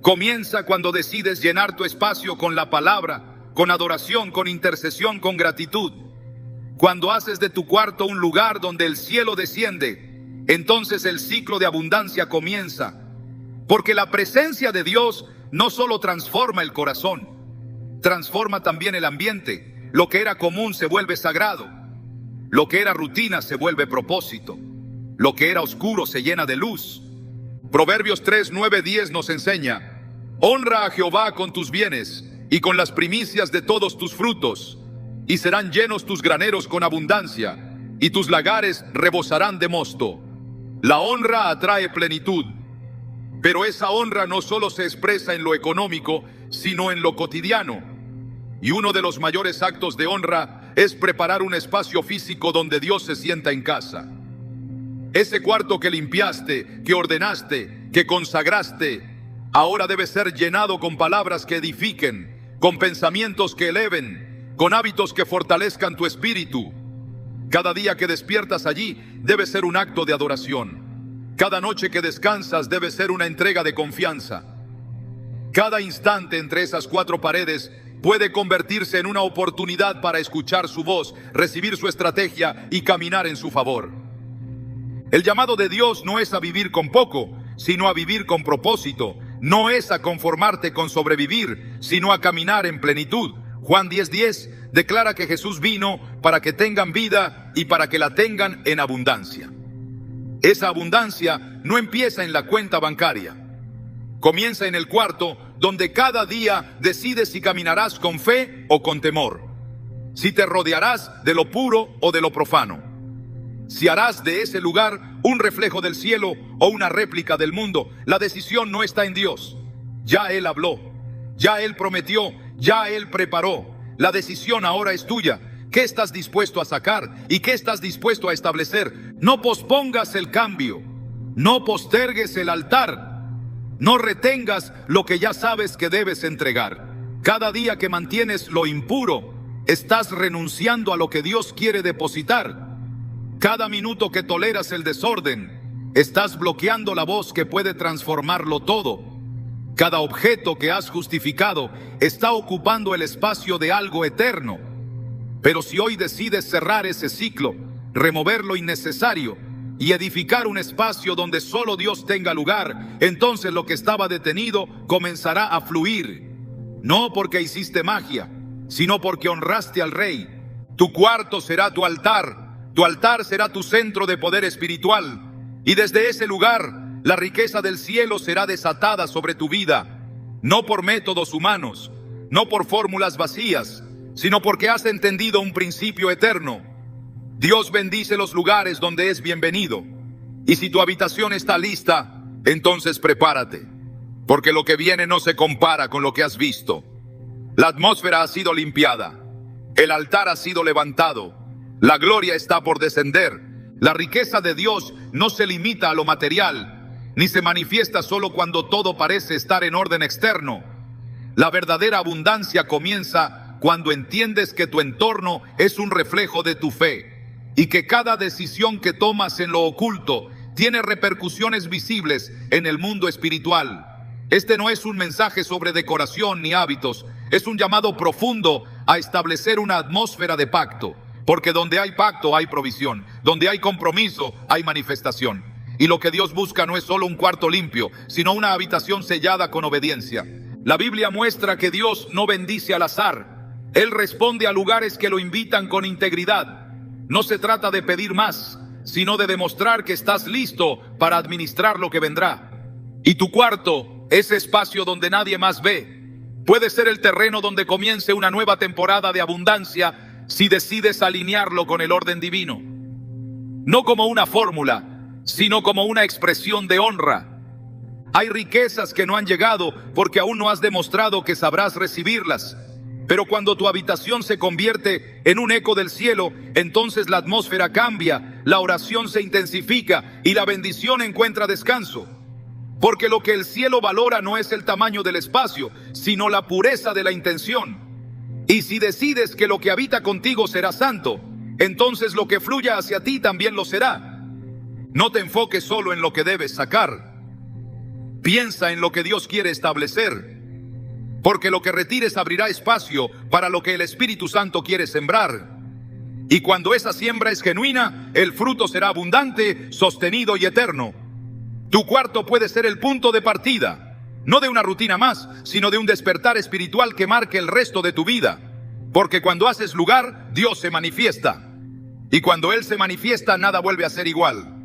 Comienza cuando decides llenar tu espacio con la palabra, con adoración, con intercesión, con gratitud. Cuando haces de tu cuarto un lugar donde el cielo desciende, entonces el ciclo de abundancia comienza. Porque la presencia de Dios no solo transforma el corazón, transforma también el ambiente. Lo que era común se vuelve sagrado. Lo que era rutina se vuelve propósito. Lo que era oscuro se llena de luz. Proverbios 3, 9, 10 nos enseña: honra a Jehová con tus bienes y con las primicias de todos tus frutos, y serán llenos tus graneros con abundancia, y tus lagares rebosarán de mosto. La honra atrae plenitud, pero esa honra no solo se expresa en lo económico, sino en lo cotidiano. Y uno de los mayores actos de honra es preparar un espacio físico donde Dios se sienta en casa. Ese cuarto que limpiaste, que ordenaste, que consagraste, ahora debe ser llenado con palabras que edifiquen, con pensamientos que eleven, con hábitos que fortalezcan tu espíritu. Cada día que despiertas allí debe ser un acto de adoración. Cada noche que descansas debe ser una entrega de confianza. Cada instante entre esas cuatro paredes puede convertirse en una oportunidad para escuchar su voz, recibir su estrategia y caminar en su favor. El llamado de Dios no es a vivir con poco, sino a vivir con propósito. No es a conformarte con sobrevivir, sino a caminar en plenitud. Juan 10:10 declara que Jesús vino para que tengan vida y para que la tengan en abundancia. Esa abundancia no empieza en la cuenta bancaria. Comienza en el cuarto, donde cada día decides si caminarás con fe o con temor. Si te rodearás de lo puro o de lo profano. Si harás de ese lugar un reflejo del cielo o una réplica del mundo. La decisión no está en Dios. Ya Él habló, ya Él prometió, ya Él preparó. La decisión ahora es tuya. ¿Qué estás dispuesto a sacar y qué estás dispuesto a establecer? No pospongas el cambio, no postergues el altar, no retengas lo que ya sabes que debes entregar. Cada día que mantienes lo impuro, estás renunciando a lo que Dios quiere depositar. Cada minuto que toleras el desorden, estás bloqueando la voz que puede transformarlo todo. Cada objeto que has justificado está ocupando el espacio de algo eterno. Pero si hoy decides cerrar ese ciclo, remover lo innecesario y edificar un espacio donde solo Dios tenga lugar, entonces lo que estaba detenido comenzará a fluir. No porque hiciste magia, sino porque honraste al Rey. Tu cuarto será tu altar será tu centro de poder espiritual, y desde ese lugar la riqueza del cielo será desatada sobre tu vida, no por métodos humanos, no por fórmulas vacías, sino porque has entendido un principio eterno. Dios bendice los lugares donde es bienvenido, y si tu habitación está lista, entonces prepárate, porque lo que viene no se compara con lo que has visto. La atmósfera ha sido limpiada, el altar ha sido levantado, la gloria está por descender. La riqueza de Dios no se limita a lo material, ni se manifiesta solo cuando todo parece estar en orden externo. La verdadera abundancia comienza cuando entiendes que tu entorno es un reflejo de tu fe y que cada decisión que tomas en lo oculto tiene repercusiones visibles en el mundo espiritual. Este no es un mensaje sobre decoración ni hábitos, es un llamado profundo a establecer una atmósfera de pacto. Porque donde hay pacto hay provisión, donde hay compromiso hay manifestación. Y lo que Dios busca no es solo un cuarto limpio, sino una habitación sellada con obediencia. La Biblia muestra que Dios no bendice al azar. Él responde a lugares que lo invitan con integridad. No se trata de pedir más, sino de demostrar que estás listo para administrar lo que vendrá. Y tu cuarto, ese espacio donde nadie más ve, puede ser el terreno donde comience una nueva temporada de abundancia si decides alinearlo con el orden divino. No como una fórmula, sino como una expresión de honra. Hay riquezas que no han llegado porque aún no has demostrado que sabrás recibirlas. Pero cuando tu habitación se convierte en un eco del cielo, entonces la atmósfera cambia, la oración se intensifica y la bendición encuentra descanso. Porque lo que el cielo valora no es el tamaño del espacio, sino la pureza de la intención. Y si decides que lo que habita contigo será santo, entonces lo que fluya hacia ti también lo será. No te enfoques solo en lo que debes sacar. Piensa en lo que Dios quiere establecer. Porque lo que retires abrirá espacio para lo que el Espíritu Santo quiere sembrar. Y cuando esa siembra es genuina, el fruto será abundante, sostenido y eterno. Tu cuarto puede ser el punto de partida, no de una rutina más, sino de un despertar espiritual que marque el resto de tu vida. Porque cuando haces lugar, Dios se manifiesta. Y cuando Él se manifiesta, nada vuelve a ser igual.